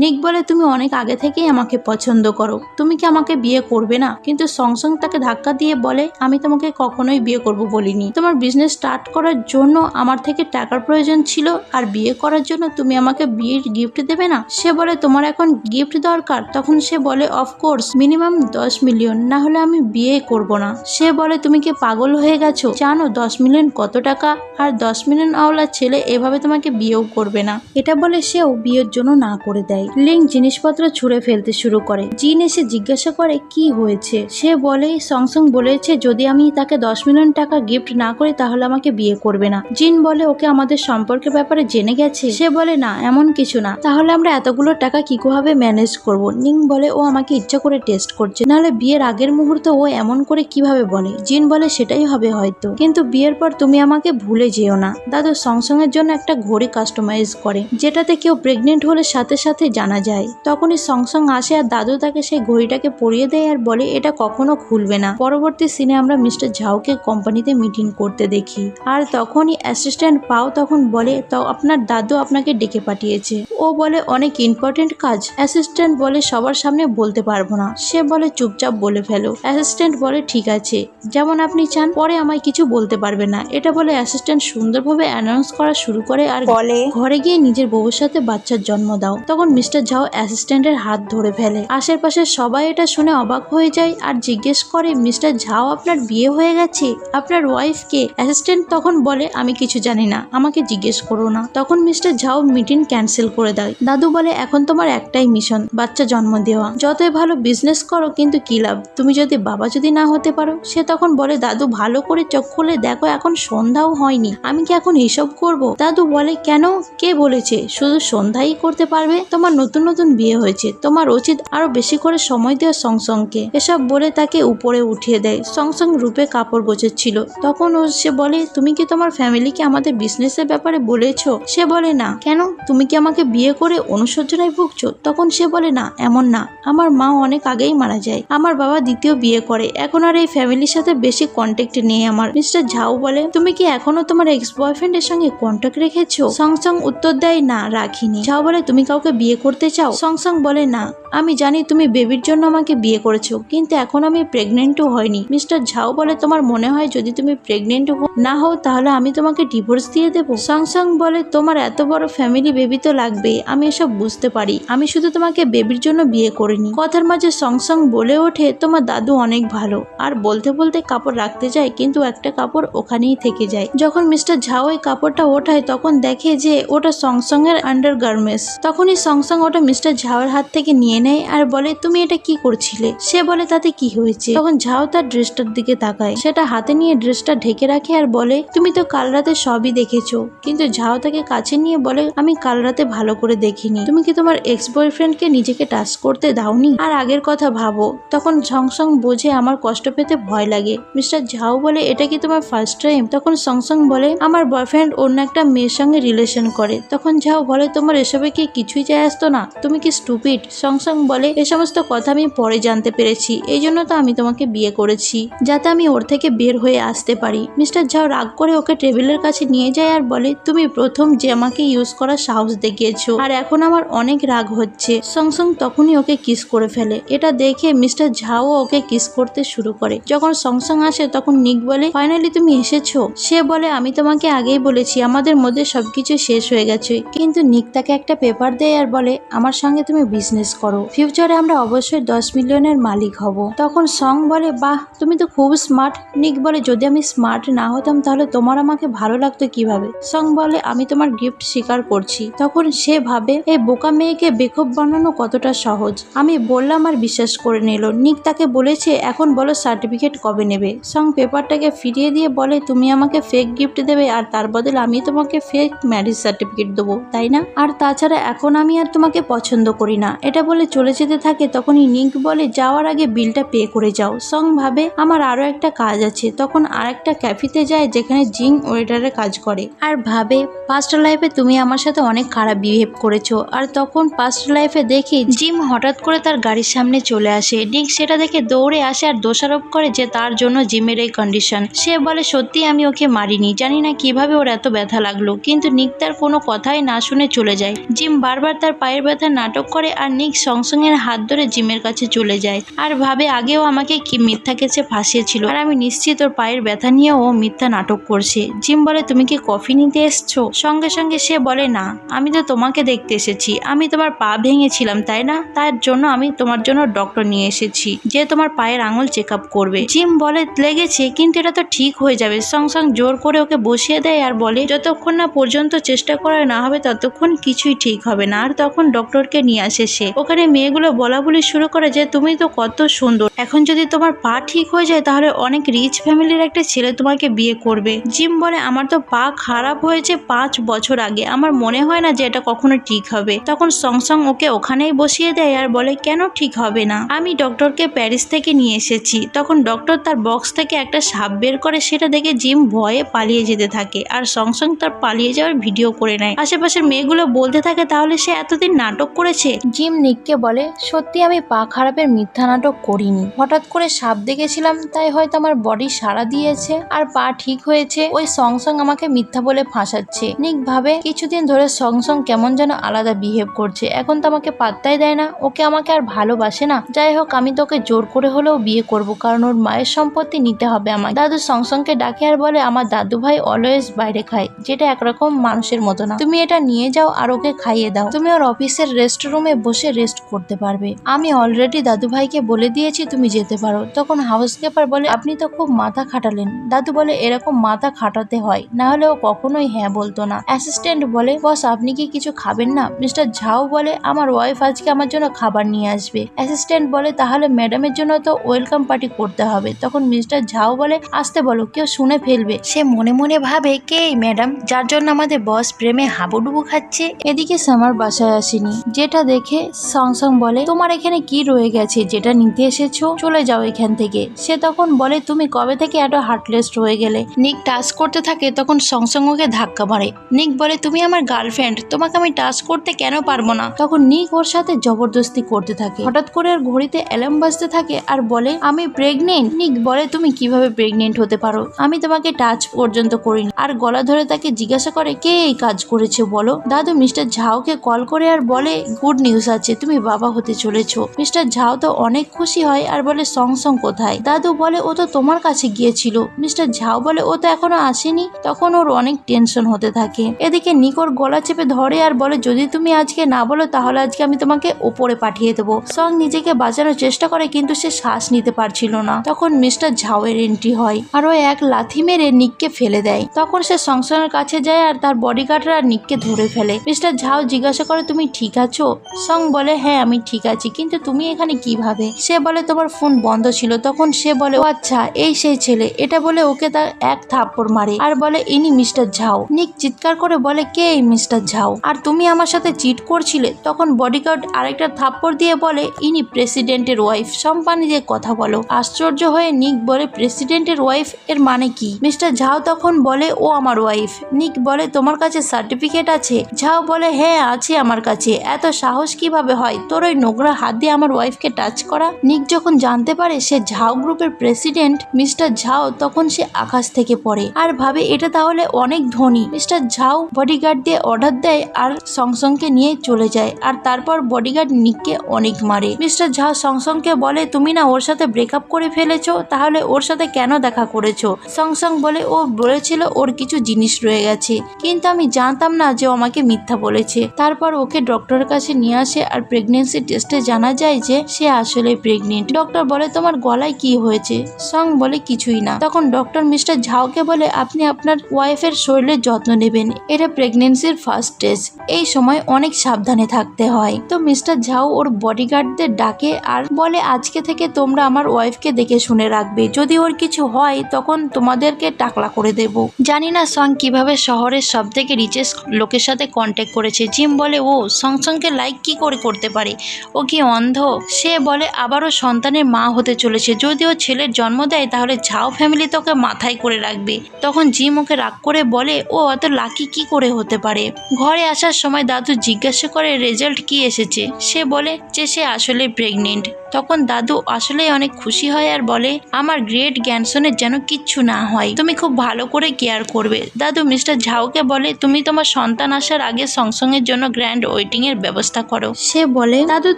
নিক বলে, তুমি অনেক আগে থেকেই আমাকে পছন্দ করো, তুমি কি আমাকে বিয়ে করবে না? কিন্তু সংসং তাকে ধাক্কা দিয়ে বলে, আমি তোমাকে কখনোই বিয়ে করব বলিনি, তোমার বিজনেস স্টার্ট করার জন্য আমার থেকে টাকার প্রয়োজন ছিল, আর বিয়ে করার জন্য তুমি আমাকে বিয়ের গিফট দেবে না? সে বলে, তোমার এখন গিফট দরকার? তখন সে বলে, অফকোর্স, মিনিমাম 10 মিলিয়ন, না হলে আমি বিয়ে করব না। সে বলে, তুমি কি পাগল হয়ে গেছো? জানো 10 মিলিয়ন কত টাকা? আর 10 মিলিয়ন আওয়ালা ছেলে এভাবে তোমাকে বিয়েও করবে না। এটা বলে সেও বিয়ের জন্য না করে দেয়। লিং জিনিসপত্র ছুঁড়ে ফেলতে শুরু করে। জিন এসে জিজ্ঞাসা করে, কি হয়েছে? সে বলে, সংসং বলেছে যদি আমি তাকে 10 মিলিয়ন টাকা গিফট না করি তাহলে আমাকে বিয়ে করবে না। জিন বলে, ওকে আমাদের সম্পর্কের ব্যাপারে জেনে গেছে? সে বলে, না এমন কিছু না। তাহলে আমরা এতগুলো টাকা কিভাবে ম্যানেজ করব? নিং বলে, ও আমাকে ইচ্ছা করে টেস্ট করছে, নাহলে বিয়ের আগের মুহূর্তে ও এমন করে কিভাবে বলে? জিন বলে, সেটাই হবে হয়তো, কিন্তু বিয়ের পর তুমি আমাকে ভুলে যেও না। দাদু সংসং এর জন্য একটা ঘড়ি কাস্টমাইজ করে, যেটাতে কেউ প্রেগনেন্ট হলে সাথে সাথে জানা যায়। তখনই সংসং আসে আর দাদু তাকে সেই ঘড়িটাকে পরিয়ে দেয় আর বলে, এটা কখনো খুলবে না। পরবর্তী সিনে আমরা মিস্টার ঝাওকে কোম্পানিতে মিটিং করতে দেখি, আর তখনই অ্যাসিস্ট্যান্ট পাও তখন বলে, তো আপনার দাদু আপনাকে ডেকে পাঠিয়েছে। ও বলে, অনেক ইম্পর্টেন্ট কাজ। অ্যাসিস্ট্যান্ট বলে, সবার সামনে বলতে পারবো না। সে বলে, চুপচাপ বলে ফেলো। অ্যাসিস্ট্যান্ট বলে, ঠিক আছে, যেমন আপনি চান, পরে আমায় কিছু বলতে পারবে না। এটা বলে অ্যাসিস্ট্যান্ট সুন্দরভাবে অ্যানাউন্স করা শুরু করে আর বলে, ঘরে গিয়ে নিজের বউয়ের সাথে বাচ্চার জন্ম দাও। তখন মিস্টার ঝাও অ্যাসিস্ট্যান্টের হাত ধরে ফেলে। আশেপাশে সবাই এটা শুনে অবাক হয়ে যায় আর জিজ্ঞেস করে, মিস্টার ঝাও আপনার বিয়ে হয়ে গেছে? আপনার ওয়াইফ কে? অ্যাসিস্ট্যান্ট তখন বলে, আমি কিছু জানি না, আমাকে জিজ্ঞেস করো না। তখন মিস্টার ঝাও মিটিং ক্যান্সেল করে দেয়। দাদু বলে, এখন তোমার একটাই মিশন, বাচ্চা জন্ম দেওয়া। যতই ভালো বিজনেস করো কিন্তু কি লাভ, তুমি যদি বাবা যদি না হতে পারো? সে তখন বলে, দাদু ভালো করে চোখ খুলে দেখো, এখন সন্ধ্যাও হয়নি, আমি কি এখন এসব করব? দাদু বলে, কেন? কে বলেছে শুধু সন্ধ্যাই করতে পারবে? তোমার তোমার নতুন নতুন বিয়ে হয়েছে, তোমার উচিত আরো বেশি করে সময় দেওয়া সংসংকে। এসব বলে তাকে উপরে উঠিয়ে দেয়। সংসং রূপে কাপড় গোছাচ্ছিল, তখন সে বলে তুমি কি তোমার ফ্যামিলিকে আমাদের বিজনেসের ব্যাপারে বলেছো? সে বলে না। কেন, তুমি কি আমাকে বিয়ে করে অনুশোচনায় ভুগছো? তখন সে বলে না, এমন না, আমার মা অনেক আগেই মারা যায়, আমার বাবা দ্বিতীয় বিয়ে করে, এখন আর এই ফ্যামিলির সাথে বেশি কন্ট্যাক্ট নেই আমার। মিস্টার ঝাও বলে তুমি কি এখনো তোমার এক্স বয়ফ্রেন্ডের সঙ্গে কন্ট্যাক্ট রেখেছো? সংসং উত্তর দেয় না, রাখিনি। ঝাও বলে তুমি কাউকে বিয়ে করতে চাও? সংসং বলে না, আমি জানি তুমি বেবির জন্য আমাকে বিয়ে করেছো, কিন্তু এখন আমি প্রেগনেন্টও হয়নি। মিস্টার ঝাও বলে তোমার মনে হয় যদি তুমি প্রেগনেন্ট না হও তাহলে আমি তোমাকে ডিভোর্স দিয়ে দেবো? সংসং বলে তোমার এত বড় ফ্যামিলি, বেবি তো লাগবে, আমি এসব বুঝতে পারি, আমি শুধু তোমাকে বেবির জন্য বিয়ে করিনি। কথার মাঝে সংসং বলে ওঠে তোমার দাদু অনেক ভালো। আর বলতে বলতে কাপড় রাখতে যায়, কিন্তু একটা কাপড় ওখানেই থেকে যায়। যখন মিস্টার ঝাও ওই কাপড়টা ওঠায় তখন দেখে যে ওটা সংসং এর আন্ডার গার্মেন্টস। তখনই সংসং ওটা মিস্টার ঝাওয়ের হাত থেকে নিয়ে নেয় আর বলে তুমি এটা কি করছিলে? সে বলে তাতে কি হয়েছে? তখন ঝাও তার ড্রেসটার দিকে তাকায়, সেটা হাতে নিয়ে ড্রেসটা ঢেকে রাখে আর বলে তুমি তো কাল রাতে সবই দেখেছো। কিন্তু ঝাও তাকে কাছে নিয়ে বলে আমি কাল রাতে ভালো করে দেখিনি, তুমি কি তোমার এক্স বয়ফ্রেন্ডকে নিজেকে টাচ করতে দাওনি? আর আগের কথা ভাবো। তখন সংসং বোঝে আমার কষ্ট পেতে ভয় লাগে। মিস্টার ঝাও বলে এটা কি তোমার ফার্স্ট টাইম? তখন সংসং বলে আমার বয়ফ্রেন্ড অন্য একটা মেয়ের সঙ্গে রিলেশন করে। তখন ঝাও বলে তোমার এসবে কি কিছুই যায় আসতো না, তুমি কি স্টুপিড? সংসং বলে এ সমস্ত কথা আমি পরে জানতে পেরেছি, এই জন্য তো আমি তোমাকে বিয়ে করেছি, যাতে আমি ওর থেকে বের হয়ে আসতে পারি। মিস্টার ঝাও রাগ করে ওকে টেবিলের কাছে নিয়ে যায় আর বলে তুমি প্রথম যে আমাকে ইউজ করার সাহস দেখিয়েছো, আর এখন আমার অনেক রাগ হচ্ছে। সংসং তখনই ওকে কিস করে ফেলে। এটা দেখে মিস্টার ঝাও ওকে কিস করতে শুরু করে। যখন সংসং আসে তখন নিক বলে ফাইনালি তুমি এসেছো। সে বলে আমি তোমাকে আগেই বলেছি আমাদের মধ্যে সবকিছু শেষ হয়ে গেছে। কিন্তু নিক তাকে একটা পেপার দেয় আর বলে আমার সঙ্গে তুমি বিজনেস করো, ফিউচারে আমরা অবশ্যই 10 মিলিয়নের মালিক হব। তখন সং বলে বাহ, তুমি তো খুব স্মার্ট। নিক বলে যদি আমি স্মার্ট না হতাম তাহলে তোমার আমাকে ভালো লাগতো কিভাবে? সং বলে আমি তোমার গিফট স্বীকার করছি। তখন সে ভাবে এই বোকা মেয়েকে বেকুব বানানো কতটা সহজ। আমি বললাম আর বিশ্বাস করে নিল। নিক তাকে বলেছে এখন বলো সার্টিফিকেট কবে নেবে? সং পেপারটাকে ফিরিয়ে দিয়ে বলে তুমি আমাকে ফেক গিফট দেবে আর তার বদলে আমি তোমাকে ফেক ম্যারেজ সার্টিফিকেট দেবো, তাই না? আর তাছাড়া এখন আমি আর তোমাকে পছন্দ করি না। এটা বলে চলে যেতে থাকে। তখনই নিক বলে যাওয়ার আগে বিলটা পে করে যাও। সং ভাবে আমার আরো একটা কাজ আছে। তখন আর একটা ক্যাফেতে যায় যেখানে জিং ওয়েটারের কাজ করে আর ভাবে পাস্ট লাইফে তুমি আমার সাথে অনেক খারাপ বিহেভ করেছো। আর তখন পাস্ট লাইফে দেখি জিম হঠাৎ করে তার গাড়ির সামনে চলে আসে। নিক সেটা দেখে দৌড়ে আসে আর দোষারোপ করে যে তার জন্য জিমের এই কন্ডিশন। সে বলে সত্যি আমি ওকে মারিনি, জানি না কিভাবে ওর এত ব্যথা লাগলো। কিন্তু নিক তার কোনো কথাই না শুনে চলে যায়। জিম বারবার তার পায়ের ব্যথা নাটক করে আর নিক সংসং এর হাত ধরে জিমের কাছে চলে যায় আর ভাবে আগেও আমাকে কি মিথ্যা কেসে ফাঁসিয়েছিল আর আমি নিশ্চিত ওর পায়ের ব্যথা নিয়ে ও মিথ্যা নাটক করছে। জিম বলে তুমি কি কফি নিতে এসছো? সঙ্গে সঙ্গে সে বলে না, আমি তো তোমাকে দেখতে এসেছি, আমি তোমার পা ভেঙেছিলাম তাই না, তার জন্য আমি তোমার জন্য ডক্টর নিয়ে এসেছি যে তোমার পায়ের আঙুল চেক আপ করবে। জিম বলে লেগেছে কিন্তু এটা তো ঠিক হয়ে যাবে। সংসং জোর করে ওকে বসিয়ে দেয় আর বলে যতক্ষণ না পর্যন্ত চেষ্টা করা না হবে ততক্ষণ কিছুই ঠিক হবে না। আর তখন ডক্টরকে নিয়ে আসে সে। ওখানে মেয়েগুলো বলা বলি শুরু করে যে তুমি তো কত সুন্দর, এখন যদি তোমার পা ঠিক হয়ে যায় তাহলে অনেক রিচ ফ্যামিলির একটা ছেলে তোমাকে বিয়ে করবে। জিম বলে আমার তো পা খারাপ হয়েছে 5 বছর আগে, আমার মনে হয় না যে এটা কখনো ঠিক হবে। তখন সংসং ওকে ওখানেই বসিয়ে দেয় আর বলে কেন ঠিক হবে না, আমি ডক্টরকে প্যারিস থেকে নিয়ে এসেছি। তখন ডক্টর তার বক্স থেকে একটা সাপ বের করে, সেটা দেখে জিম ভয়ে পালিয়ে যেতে থাকে আর সংসং তার পালিয়ে যাওয়ার ভিডিও করে নেয়। আশেপাশের মেয়েগুলো বলতে থাকে তাহলে সে এতদিন নাটক করেছে। জিম নিককে বলে সত্যি আমি পা খারাপের মিথ্যা নাটক করিনি, হঠাৎ করে সাপ দেখেছিলাম তাই হয়তো আমার বডি সাড়া দিয়েছে আর পা ঠিক হয়েছে, ওই সংসং আমাকে মিথ্যা বলে ফাঁসাচ্ছে। নিক ভাবে কিছুদিন ধরে সংসং কেমন যেন আলাদা বিহেভ করছে, এখন তো আমাকে পাত্তাই দেয় না, ওকে আমাকে আর ভালোবাসে না। যাই হোক আমি তোকে জোর করে হলেও বিয়ে করব, কারণ ওর মায়ের সম্পত্তি নিতে হবে আমার। দাদু সংসংকে ডাকে আর বলে আমার দাদু ভাই অলওয়েজ বাইরে খায়, যেটা একরকম মানুষের মতো না, তুমি এটা নিয়ে যাও আর ওকে খাইয়ে দাও, তুমি ওর অফিসের রেস্ট রুমে বসে রেস্ট করতে পারবে, আমি অলরেডি দাদু ভাইকে বলে দিয়েছি তুমি যেতে পারো। তখন হাউসকিপার বলে আপনি তো খুব মাথা খাটালেন। দাদু বলে এরকম মাথা খাটাতে হয়, না হলে ও কখনোই হ্যাঁ বলতো না। অ্যাসিস্ট্যান্ট বলে বস আপনি কি কিছু খাবেন না? মিস্টার ঝাও বলে আমার ওয়াইফ আজকে আমার জন্য খাবার নিয়ে আসবে। অ্যাসিস্ট্যান্ট বলে তাহলে ম্যাডামের জন্য তো ওয়েলকাম পার্টি করতে হবে। তখন মিস্টার ঝাও বলে আসতে বলো, কেউ শুনে ফেলবে। সে মনে মনে ভাবে কে এই ম্যাডাম যার জন্য আমাদের বস প্রেমে হাবুডুবু খাচ্ছে। এদিকে সামার বাসায় আসেনি, যেটা দেখে সং সং বলে তোমার এখানে কি রয়ে গেছে যেটা নিতে এসেছো, চলে যাও এখান থেকে। সে তখন বলে তুমি কবে থেকে এত হার্টলেস হয়ে গেলে। নিক টাচ করতে থাকে, তখন সং সং ওকে ধাক্কা মারে। নিক বলে তুমি আমার গার্লফ্রেন্ড, তোমাকে আমি টাচ করতে কেন পারবো না। তখন নিক ওর সাথে জবরদস্তি করতে থাকে। হঠাৎ করে ওর ঘড়িতে অ্যালার্ম বাজতে থাকে আর বলে আমি প্রেগনেন্ট। নিক বলে তুমি কিভাবে প্রেগনেন্ট হতে পারো, আমি তোমাকে টাচ পর্যন্ত করিনি। আর গলা ধরে তাকে জিজ্ঞাসা করে কে এই কাজ করেছে বলো। দাদু মিস্টার ঝাওকে কল করে আর বলে গুড নিউজ আছে, তুমি বাবা হতে চলেছো। মিস্টার ঝাও তো অনেক খুশি হয় আর বলে সং সং কোথায়। দাদু বলে ও তো তোমার কাছে গিয়েছিল। মিস্টার ঝাও বলে ও তো এখনো আসেনি। তখন ওর অনেক টেনশন হতে থাকে। এদিকে নিক ওর গলা চেপে ধরে আর বলে যদি তুমি আজকে না বলো তাহলে আজকে আমি তোমাকে ওপরে পাঠিয়ে দেবো। সং নিজেকে বাঁচানোর চেষ্টা করে কিন্তু সে শ্বাস নিতে পারছিল না। তখন মিস্টার ঝাও এর এন্ট্রি হয় আর ও এক লাথি মেরে নিককে ফেলে দেয়। তখন সে সংসনের কাছে যায় আর তার বডিগার্ডরা নিককে ধরে ফেলে। মিস্টার ঝাও জিজ্ঞাসা করে তুমি ঠিক আছো। সং বলে হ্যাঁ আমি ঠিক আছি, কিন্তু তুমি এখানে কিভাবে। সে বলে তোমার ফোন বন্ধ ছিল। তখন সে বলে ও আচ্ছা এই সেই ছেলে। এটা বলে ওকে তার এক থাপ্পড় মারে আর বলে ইনি মিস্টার ঝাও। নিক চিৎকার করে বলে কে এই মিস্টার ঝাও, আর তুমি আমার সাথে চিট করছিলে। তখন বডিগার্ড আরেকটা থাপ্পড় দিয়ে বলে ইনি প্রেসিডেন্টের ওয়াইফ, সম্মান দিয়ে কথা বলো। আশ্চর্য হয়ে নিক বলে প্রেসিডেন্টের ওয়াইফ এর মানে কি। মিস্টার ঝাও তখন বলে ও আমার ওয়াইফ। নিক বলে তোমার কাছে সার্টিফিকেট আছে। ঝাও বলে হ্যাঁ আছে আমার কাছে। এত সাহস কিভাবে হয় তোর ওই নোংরা হাত দিয়ে আমার ওয়াইফকে টাচ করা। নিক যখন জানতে পারে সে ঝাও গ্রুপের প্রেসিডেন্ট মিস্টার ঝাও, তখন সে আকাশ থেকে পড়ে আর ভাবে এটা তাহলে অনেক ধনী। মিস্টার ঝাও বডিগার্ড দিয়ে অর্ডার দেয় আর সংসংকে নিয়ে চলে যায়। আর তারপর বডিগার্ড নিককে অনেক মারে। মিস্টার ঝাও সংসংকে বলে তুমি না ওর সাথে ব্রেকআপ করে ফেলেছো, তাহলে ওর সাথে কেন দেখা করেছো। সংসং বলে ও বলেছিল ওর কিছু জিনিস রয়ে গেছে, কিন্তু আমি জানতাম না যে ও আমাকে মিথ্যা বলেছে। তারপর ওকে ডক্টরের কাছে নিয়ে আসে আর প্রেগনেন্সি টেস্টে জানা যায় যে সে আসলে প্রেগনেন্ট। ডক্টর বলে তোমার গলায় কি হয়েছে। সং বলে কিছুই না। তখন ডক্টর মিস্টার ঝাওকে বলে আপনি আপনার ওয়াইফের শরীরের যত্ন নেবেন, এটা প্রেগনেন্সির ফার্স্ট স্টেজ, এই সময় অনেক সাবধানে থাকতে হয়। তো মিস্টার ঝাও ওর বডিগার্ডদের ডাকে আর বলে আজকে থেকে তোমরা আমার ওয়াইফকে দেখে শুনে রাখবে, যদি ওর কিছু হয় তখন তোমাদেরকে টাকলা করে দেব। জানি না সং কিভাবে শহরের সব থেকে রিচেস্ট লোকের সাথে কন্ট্যাক্ট করেছে। জিম বলে ও সংসংকে লাইক কি করে করতে পারে, ও কি অন্ধ। সে বলে আবারও সন্তানের মা হতে চলেছে, যদি ও ছেলের জন্ম দেয় তাহলে ঝাও ফ্যামিলি তোকে মাথায় করে রাখবে। তখন জিম ওকে রাগ করে বলে ও অত লাকি কি করে হতে পারে। ঘরে আসার সময় দাদু জিজ্ঞাসা করে রেজাল্ট কি এসেছে। সে বলে যে সে আসলে প্রেগনেন্ট। তখন দাদু আসলেই অনেক খুশি হয় আর বলে আমার গ্রেট গ্র্যান্ডসনের যেন কিচ্ছু না হয়, তুমি খুব ভালো করে কেয়ার করবে। দাদু মিস্টার ঝাওকে বলে তুমি তোমার সন্তান আসার আগে সংসংয়ের জন্য গ্র্যান্ড ওয়েটিং এর ব্যবস্থা করো। সে বলে দাদু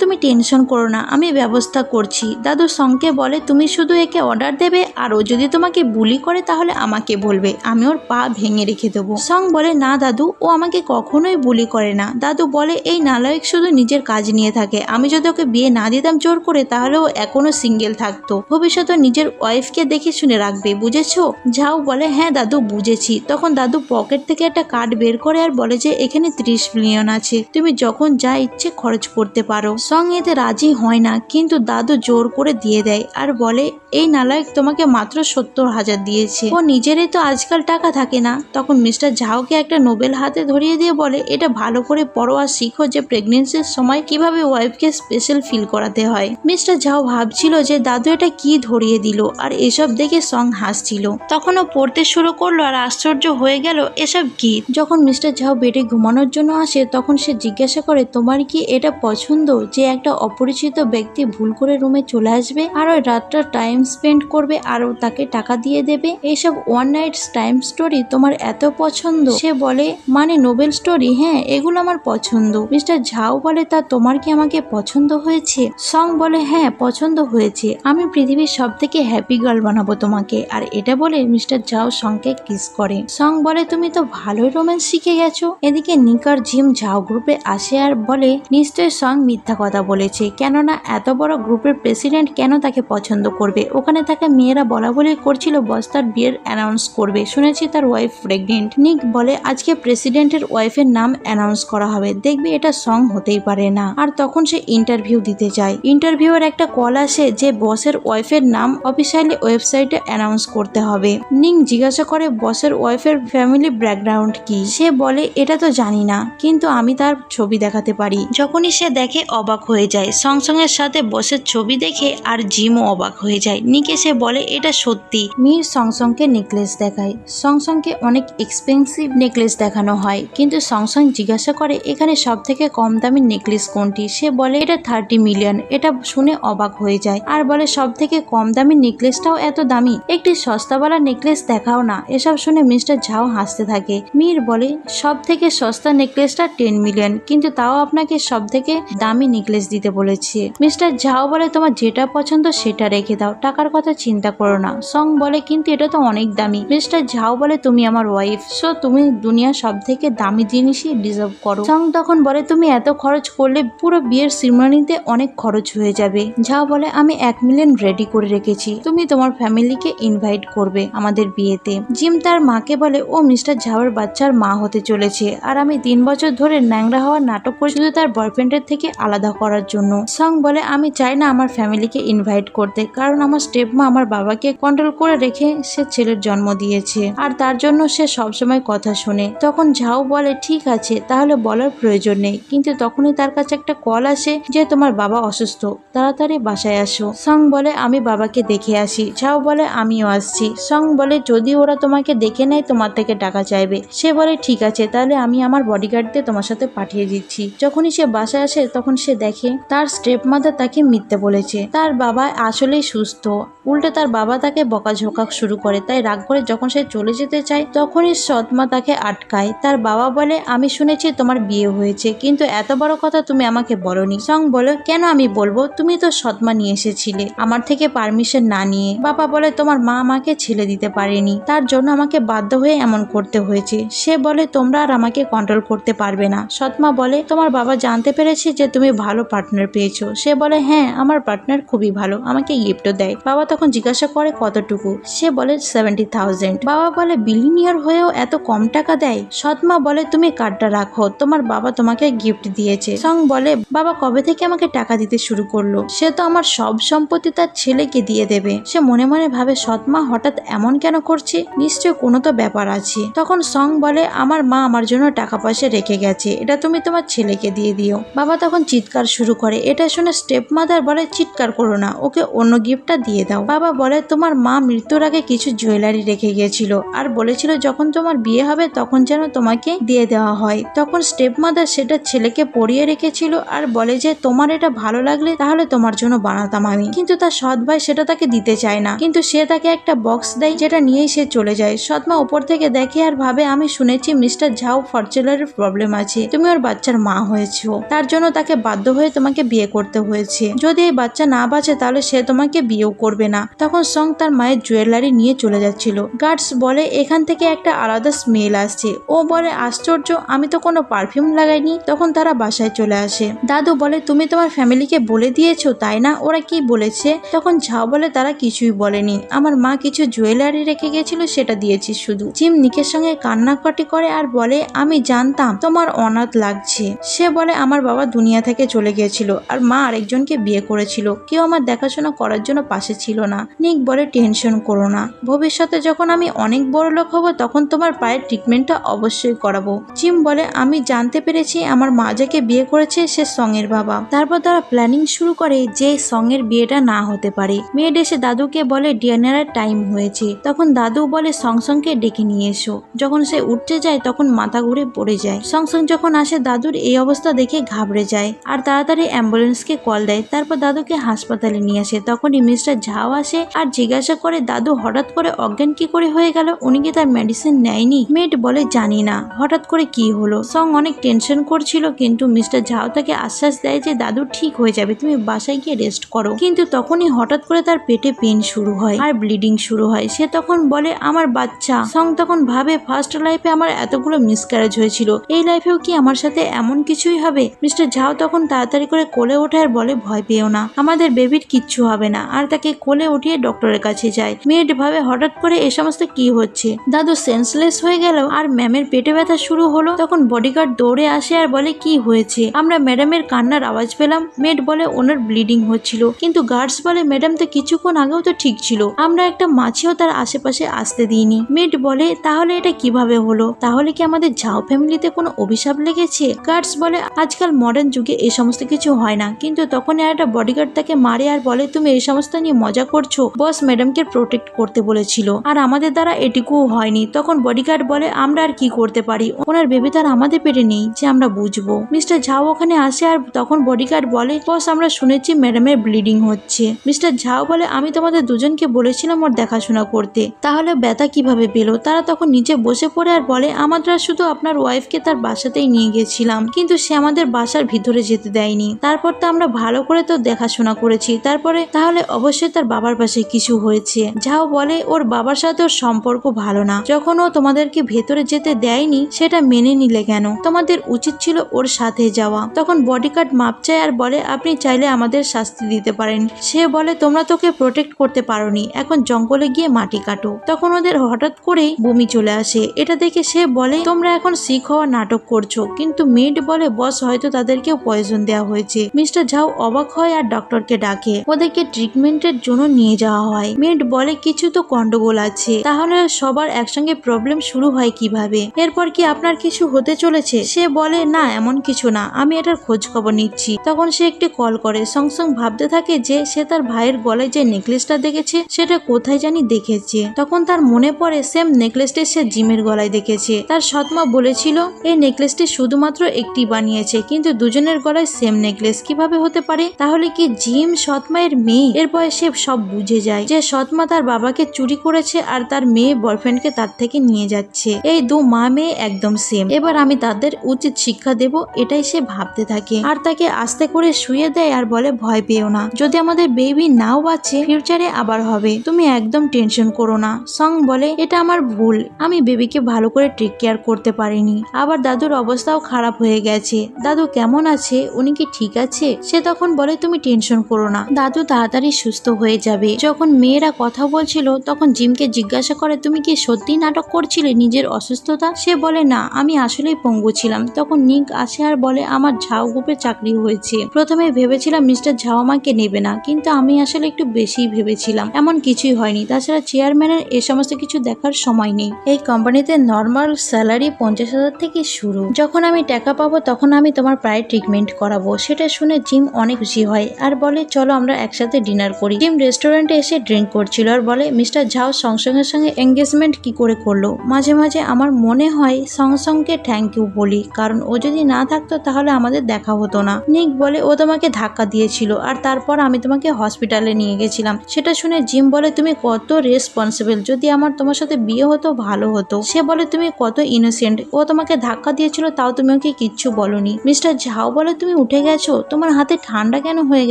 তুমি টেনশন করো না, আমি ব্যবস্থা করছি। দাদু সংকে বলে তুমি শুধু একে অর্ডার দেবে আর ও যদি তোমাকে বুলি করে তাহলে আমাকে বলবে, আমি ওর পা ভেঙে রেখে দেবো। সং বলে না দাদু ও আমাকে কখনোই বুলি করে না। দাদু বলে এই নালায়ক শুধু নিজের কাজ নিয়ে থাকে, আমি যদি ওকে বিয়ে না দিতাম জোর করে তাহলে ও এখনো সিঙ্গেল থাকতো, ভবিষ্যতে নিজের ওয়াইফকে দেখে শুনে রাখবে, বুঝেছো। ঝাও বলে হ্যাঁ দাদু বুঝেছি। তখন দাদু পকেট থেকে একটা কার্ড বের করে আর বলে যে এখানে 30 মিলিয়ন আছে, তুমি যখন যা ইচ্ছে খরচ করতে পারো। সং এতে রাজি হয় না, কিন্তু দাদু জোর করে দিয়ে দেয় আর বলে এই নালায়ক তোমাকে মাত্র 70,000 দিয়েছে, ও নিজেরই তো আজকাল টাকা থাকে না। তখন মিস্টার ঝাওকে একটা নোবেল হাতে ধরিয়ে দিয়ে বলে এটা ভালো করে পড়ো আর শিখো যে প্রেগনেন্সির সময় কিভাবে ওয়াইফকে স্পেশাল ফিল করাতে হয়। মিস্টার ঝাও ভাবছিল যে দাদু এটা কি ধরিয়ে দিল, আর এসব দেখে সং হাসছিল। তখন ও পড়তে শুরু করলো আর আশ্চর্য হয়ে গেল এসব কি। যখন মিস্টার ঝাও বেডে ঘুমানোর জন্য আসে তখন সে জিজ্ঞাসা করে তোমার কি এটা পছন্দ যে একটা অপরিচিত ব্যক্তি ভুল করে রুমে চলে আসবে আর ওই রাতটা টাইম স্পেন্ড করবে আর তাকে টাকা দিয়ে দেবে, এইসব ওয়ান নাইট টাইম স্টোরি তোমার এত পছন্দ। সে বলে মানে নোবেল স্টোরি, হ্যাঁ এগুলো আমার পছন্দ। মিস্টার ঝাও বলে তা তোমার কি আমাকে পছন্দ হয়েছে। সং বলে হ্যাঁ পছন্দ হয়েছে, আমি পৃথিবীর সব থেকে হ্যাপি গার্ল বানাবো তোমাকে। আর এটা বলে মিস্টার ঝাও সংকে কিস করে। সং বলে তুমি তো ভালোই রোম্যান্স শিখে গেছো। এদিকে নিক আর জিম ঝাও গ্রুপে আসে আর বলে নিশ্চয় সং মিথ্যা কথা বলেছে, কেননা এত বড় গ্রুপের প্রেসিডেন্ট কেন তাকে পছন্দ করবে। ওখানে তাকে মেয়েরা বলা বলি করছিল বস তার বিয়ের অ্যানাউন্স করবে, শুনেছি তার ওয়াইফ প্রেগনেন্ট। নিক বলে আজকে প্রেসিডেন্টের ওয়াইফের নাম অ্যানাউন্স করা হবে, দেখবি এটা সং হতেই পারে না। আর তখন সে ইন্টারভিউ দিতে যায়। ইন্টারভিউ তখনই ওর একটা কল আসে যে বসের ওয়াইফের নাম অফিসিয়ালি ওয়েবসাইটে অ্যানাউন্স করতে হবে। নিং জিজ্ঞাসা করে বসের ওয়াইফের ফ্যামিলি ব্যাকগ্রাউন্ড কি। সে বলে এটা তো জানি না, কিন্তু আমি তার ছবি দেখাতে পারি। যখনই সে দেখে অবাক হয়ে যায়। সংসংয়ের সাথে বসের ছবি দেখে আর জিমও অবাক হয়ে যায়। নিকে সে বলে এটা সত্যি। মির সংসংকে নেকলেস দেখায়। সংসংকে অনেক এক্সপেন্সিভ নেকলেস দেখানো হয়, কিন্তু সংসং জিজ্ঞাসা করে এখানে সব থেকে কম দামি নেকলেস কোনটি। সে বলে এটা 30 মিলিয়ন। এটা শুনে অবাক হয়ে যায় আর বলে সব থেকে কম দামি নেকলেসটাও এত দামি, একটি সস্তাওয়ালা নেকলেস দেখাও না। এসব শুনে মিস্টার ঝাও হাসতে থাকে। মির বলে সব থেকে সস্তা নেকলেসটা 10 মিলিয়ন, কিন্তু তাও আপনাকে সব থেকে দামি নেকলেস দিতে বলেছে। মিস্টার ঝাও বলে তোমার যেটা পছন্দ সেটা রেখে দাও, টাকার কথা চিন্তা করো না। সং বলে কিন্তু এটা তো অনেক দামি। মিস্টার ঝাও বলে তুমি আমার ওয়াইফ, সো তুমি দুনিয়ার সব থেকে দামি জিনিসই ডিজার্ভ করো। সং তখন বলে তুমি এত খরচ করলে পুরো বিয়ের সিরিমনিতে অনেক খরচ হয়ে যাবে। ঝাও বলে আমি 1 মিলিয়ন রেডি করে রেখেছি, তুমি তোমার ফ্যামিলিকে ইনভাইট করবে আমাদের বিয়েতে। জিম তার মাকে বলে ও মিস্টার ঝাওয়ের বাচ্চার মা হতে চলেছে, আর আমি 3 বছর ধরে ন্যাংরা হওয়ার নাটক করে শুধু তার বয়ফ্রেন্ডের থেকে আলাদা করার জন্য। সং বলে আমি চাই না আমার ফ্যামিলিকে ইনভাইট করতে, কারণ আমার স্টেপ মা আমার বাবাকে কন্ট্রোল করে রেখে সে ছেলের জন্ম দিয়েছে, আর তার জন্য সে সবসময় কথা শুনে। তখন ঝাও বলে ঠিক আছে, তাহলে বলার প্রয়োজন নেই। কিন্তু তখনই তার কাছে একটা কল আসে যে তোমার বাবা অসুস্থ, তাড়াতাড়ি বাসায় আসো। সং বলে আমি বাবাকে দেখে আসি। ঝাও বলে আমিও আসছি। সং বলে যদি ওরা তোমাকে দেখে নেয় তোমার থেকে টাকা চাইবে। সে বলে ঠিক আছে, তাহলে আমি আমার বডিগার্ড দিয়ে তোমার সাথে পাঠিয়ে দিচ্ছি। যখনই সে বাসায় আসে তখন সে দেখে তার স্টেপ মাদার তাকে মিথ্যে বলেছে, তার বাবা আসলেই সুস্থ। উল্টে তার বাবা তাকে বকাঝকা শুরু করে। তাই রাগ করে যখন সে চলে যেতে চায় তখনই সৎমা তাকে আটকায়। তার বাবা বলে আমি শুনেছি তোমার বিয়ে হয়েছে, কিন্তু এত বড় কথা তুমি আমাকে বলনি। সং বলে কেন আমি বলবো, তুমি তো সৎমা নিয়ে এসেছিলে আমার থেকে পারমিশন না নিয়ে। বাবা বলে তোমার মা আমাকে ছেড়ে দিতে পারেনি, তার জন্য আমাকে বাধ্য হয়ে এমন করতে হয়েছে। সে বলে তোমরা আর আমাকে কন্ট্রোল করতে পারবে না। সৎমা বলে তোমার বাবা জানতে পেরেছে যে তুমি ভালো পার্টনার পেয়েছো। সে বলে হ্যাঁ, আমার পার্টনার খুবই ভালো, আমাকে গিফটও দেয়। বাবা তখন জিজ্ঞাসা করে কতটুকু। সে বলে 70,000। বাবা বলে বিলিনিয়ার হয়েও এত কম টাকা দেয়। সৎমা বলে তুমি কার্ডটা রাখো, তোমার বাবা তোমাকে গিফট দিয়েছে। সং বলে বাবা কবে থেকে আমাকে টাকা দিতে শুরু করলো, সে তো আমার সব সম্পত্তি তার ছেলেকে দিয়ে দেবে। সে মনে মনে ভাবে সৎমা হঠাৎ এমন কেন করছে, নিশ্চয় কোনো তো ব্যাপার আছে। তখন সং বলে আমার মা আমার জন্য টাকা পয়সা রেখে গেছে, এটা তুমি তোমার ছেলেকে দিয়ে দিও। বাবা তখন চিৎকার শুরু করে। এটা শুনে স্টেপ মাদার বলে চিৎকার করো না, ওকে অন্য গিফটটা দিয়ে দাও। বাবা বলে তোমার মা মৃত্যুর আগে কিছু জুয়েলারি রেখে গিয়েছিল আর বলেছিল যখন তোমার বিয়ে হবে তখন যেন তোমাকে দিয়ে দেওয়া হয়। তখন স্টেপ মাদার সেটা ছেলেকে পরিয়ে রেখেছিল আর বলে যে তোমার এটা ভালো লাগলে তাহলে তোমার জন্য বানাতাম আমি। কিন্তু তার সৎ ভাই সেটা তাকে দিতে চায় না, কিন্তু সে তাকে একটা বক্স দেয় যেটা নিয়েই সে চলে যায়। সৎমা উপর থেকে দেখে আর ভাবে আমি শুনেছি মিস্টার ঝাও ফরচুলারের প্রবলেম আছে, তুমি ওর বাচ্চার মা হয়েছো, তার জন্য তাকে বাধ্য হয়ে তোমাকে বিয়ে করতে হয়েছে। যদি এই বাচ্চা না বাঁচে তাহলে সে তোমাকে বিয়েও করবে না। তখন সং তার মায়ের জুয়েলারি নিয়ে চলে যাচ্ছিল। গার্ডস বলে এখান থেকে একটা আলাদা স্মেল আসছে। ও বলে আশ্চর্য, আমি তো কোনো পারফিউম লাগাইনি। তখন তারা বাসায় চলে আসে। দাদু বলে তুমি তোমার ফ্যামিলিকে বলে দিয়েছো তাই না, ওরা কি বলেছে? তখন ঝাও বলে তারা কিছুই বলেনি, আমার মা কিছু জুয়েলারি রেখে গেছিল সেটা দিয়েছি শুধু। জিম নিকের সঙ্গে কান্নাকাটি করে আর বলে আমি জানতাম তোমার অনাথ লাগছে। সে বলে আমার বাবা দুনিয়া থেকে চলে গিয়েছিল আর মা আরেকজনকে বিয়ে করেছিল, কেউ আমার দেখাশোনা করার জন্য পাশে ছিল না। নিক বলে টেনশন করো না, ভবিষ্যতে যখন আমি অনেক বড় লোক হব তখন তোমার পায়ের ট্রিটমেন্টটা অবশ্যই করাবো। জিম বলে আমি জানতে পেরেছি আমার মা যাকে বিয়ে করেছে সে সং এর বাবা। তারপর তারা প্ল্যানিং শুরু করে যে সং এর বিয়েটা না হতে পারে। মেয়েড এসে দাদুকে বলে ডিনারের টাইম হয়েছে। তখন দাদু বলে সংসংকে ডেকে নিয়ে এসো। যখন সে উঠতে যায় তখন মাথা ঘুরে পড়ে যায়। সংসং যখন আসে দাদুর এই অবস্থা দেখে ঘাবড়ে যায় আর তাড়াতাড়ি অ্যাম্বুলেন্সকে কল দেয়। তারপর দাদুকে হাসপাতালে নিয়ে আসে। তখনই মিস্টার ঝাও আসে আর জিজ্ঞাসা করে দাদু হঠাৎ করে অজ্ঞান কি করে হয়ে গেল, উনি কি তার মেডিসিন নেয়নি? মেড বলে জানি না হঠাৎ করে কি হলো। সং অনেক টেনশন করছিল, কিন্তু মিস্টার ঝাও তাকে আশ্বাস দেয় যে দাদু ঠিক হয়ে যাবে, তুমি বাসায় গিয়ে রেস্ট করো। কিন্তু তখনই হঠাৎ করে তার পেটে পেন শুরু হয় আর ব্লিডিং শুরু হয়। সে তখন বলে আমার বাচ্চা। সং তখন ভাবে ফার্স্ট লাইফে আমার এতগুলো মিসক্যারেজ হয়েছিল, এই লাইফেও কি আমার সাথে এমন কিছুই হবে? মিস্টার ঝাও তখন তাড়াতাড়ি করে কোলে ওঠে আর বলে ভয় পেও না, আমাদের বেবির কিচ্ছু হবে না, আর তাকে কোলে কোলে উঠিয়ে ডক্টরের কাছে যায়। মেড ভাবে হঠাৎ করে এ সমস্ত কি হচ্ছে। দাদু সেন্সলেস হয়ে গেল আর ম্যামের পেটে ব্যথা শুরু হলো। তখন বডিগার্ড দৌড়ে আসে আর বলে কি হয়েছে। আমরা ম্যাডামের কান্নার আওয়াজ পেলাম। মেড বলে ওনার ব্লিডিং হচ্ছিল, কিন্তু গার্ডস বলে ম্যাডাম তো কিছুক্ষণ আগেও তো ঠিক ছিল, আমরা একটা মাছিও তার আশেপাশে আসতে দিইনি। মেড বলে তাহলে এটা কিভাবে হলো? তাহলে কি আমাদের ঝাও ফ্যামিলিতে কোনো অভিশাপ লেগেছে? গার্ডস বলে আজকাল মডার্ন যুগে এই সমস্ত কিছু হয় না, কিন্তু তখন একটা বডিগার্ড তাকে মারে আর বলে তুমি এই সমস্ত নিয়ে মজা করছো, বস ম্যাডামকে প্রোটেক্ট করতে বলেছিল আর আমাদের দ্বারা এটুকুও হয়নি। তখন বডিগার্ড বলে আমরা আর কি করতে পারি, ওনার বেবি তার আমাদের পেটে নেই যে আমরা বুঝবো। মিস্টার ঝাও ওখানে আসে আর তখন বডিগার্ড বলে বস আমরা শুনেছি ম্যাডামের ব্লিডিং হচ্ছে। মিস্টার ঝাও বলে আমি তোমাদের দুজনকে বলেছিলাম ওর দেখাশোনা করতে, তাহলে ব্যথা কিভাবে পেলো? তারা তখন নিচে বসে পড়ে আর বলে আমরা শুধু আপনার ওয়াইফকে তার বাসাতেই নিয়ে গেছিলাম, কিন্তু সে আমাদের বাসার ভিতরে যেতে দেয়নি। তারপর তো আমরা ভালো করে তো দেখাশোনা করেছি, তারপরে তাহলে অবশ্যই তার বাবার পাশে কিছু হয়েছে। ঝাও বলে ওর বাবার সাথে ওর সম্পর্ক ভালো না, যখন ও তোমাদেরকে ভেতরে যেতে দেয়নি সেটা মেনে নিলে কেন? তোমাদের উচিত ছিল ওর সাথে যাওয়া। তখন বডিগার্ড মাপ চায় আর বলে আপনি চাইলে আমাদের শাস্তি দিতে পারেন। সে বলে তোমরা তোকে প্রোটেক্ট করতে পারোনি, এখন জঙ্গলে গিয়ে মাটি কাটো। তখন ওদের হঠাৎ করেই বমি চলে আসে। এটা দেখে সে বলে তোমরা এখন শিখ হওয়া নাটক করছো, কিন্তু মেড বলে বস হয়তো তাদেরকেও পয়জন দেওয়া হয়েছে। মিস্টার ঝাও অবাক হয় আর ডক্টরকে ডাকে, ওদেরকে ট্রিটমেন্টের জন্য নিয়ে যাওয়া হয়। মেড বলে কিছু তো গন্ডগোল আছে, তাহলে সবার একসঙ্গে প্রবলেম শুরু হয় কিভাবে? এরপর কি আপনার কিছু হতে চলেছে? সে বলে না এমন কিছু না, আমি এটার খোঁজ খবর নিচ্ছি। তখন সে একটি কল করে। সংসং ভাবতে থাকে যে সে তার ভাইয়ের গলায় যে নেকলেসটা দেখেছে সেটা কোথায় জানি দেখেছে। তখন তার মনে পড়ে সেম নেকলেসটি সে জিমের গলায় দেখেছে। তার সৎমা বলেছিল এই নেকলেসটি শুধুমাত্র একটি বানিয়েছে, কিন্তু দুজনের গলায় সেম নেকলেস কিভাবে হতে পারে? তাহলে কি জিম সৎমায়ের মেয়ে? এরপর সে সব বুঝে যায় যে সৎমা তার বাবাকে চুরি করেছে আর তার মেয়ে বয়ফ্রেন্ডকে তার থেকে নিয়ে যাচ্ছে। এই দু মা মেয়ে একদম সেম, এবার আমি তাদের উচিত শিক্ষা দেব, এটাই সে ভাবতে থাকে। আর তাকে আস্তে করে শুয়ে দেয় আর বলে ভয় পেও না, যদি আমাদের বেবি নাও বাঁচে ফিউচারে আবার হবে, তুমি একদম টেনশন করো না। সং বলে এটা আমার ভুল, আমি বেবিকে ভালো করে টেক কেয়ার করতে পারিনি। আবার দাদুর অবস্থাও খারাপ হয়ে গেছে। দাদু কেমন আছে? উনি কি ঠিক আছে? সে তখন বলে তুমি টেনশন করো না, দাদু তাড়াতাড়ি সুস্থ হয়ে যাবে। যখন মেয়েরা কথা বলছিল তখন জিমকে জিজ্ঞাসা করে তুমি কি সত্যি নাটক করছিলে নিজের অসুস্থতা? সে বলে না, আমি আসলেই পঙ্গু ছিলাম। তখন নিক আসে আর বলে আমার ঝাও গ্রুপে চাকরি হয়েছে। প্রথমে ভেবেছিলাম মিস্টার ঝাও আমাকে নেবে না, কিন্তু আমি আসলে একটু বেশি ভেবেছিলাম, এমন কিছুই হয়নি। তাছাড়া চেয়ারম্যানের এ সমস্ত কিছু দেখার সময় নেই। এই কোম্পানিতে নর্মাল স্যালারি 50,000 থেকে শুরু। যখন আমি টাকা পাবো তখন আমি তোমার প্রায় ট্রিটমেন্ট করাবো। সেটা শুনে জিম অনেক খুশি হয় আর বলে চলো আমরা একসাথে ডিনার করি। জিম রেস্টুরেন্টে এসে ড্রিঙ্ক করছিল আর বলে মিস্টার ঝাও সংসঙ্গের সঙ্গে এঙ্গেজমেন্ট কি করে করলো? মাঝে মাঝে আমার মনে হয় সংসংকে থ্যাংক ইউ বলি, কারণ ও যদি না থাকতো তাহলে আমাদের দেখা হতো না। নিক বলে ও তোমাকে ধাক্কা দিয়েছিল আর তারপর আমি তোমাকে হসপিটালে নিয়ে গেছিলাম। সেটা শুনে জিম বলে তুমি কত রেসপন্সিবল, যদি আমার তোমার সাথে বিয়ে হতো ভালো হতো। সে বলে তুমি কত ইনোসেন্ট, ও তোমাকে ধাক্কা দিয়েছিল তাও তুমি ওকে কিচ্ছু বলনি। মিস্টার ঝাও বলে তুমি উঠে গেছো, তোমার হাতে ঠান্ডা কেন হয়ে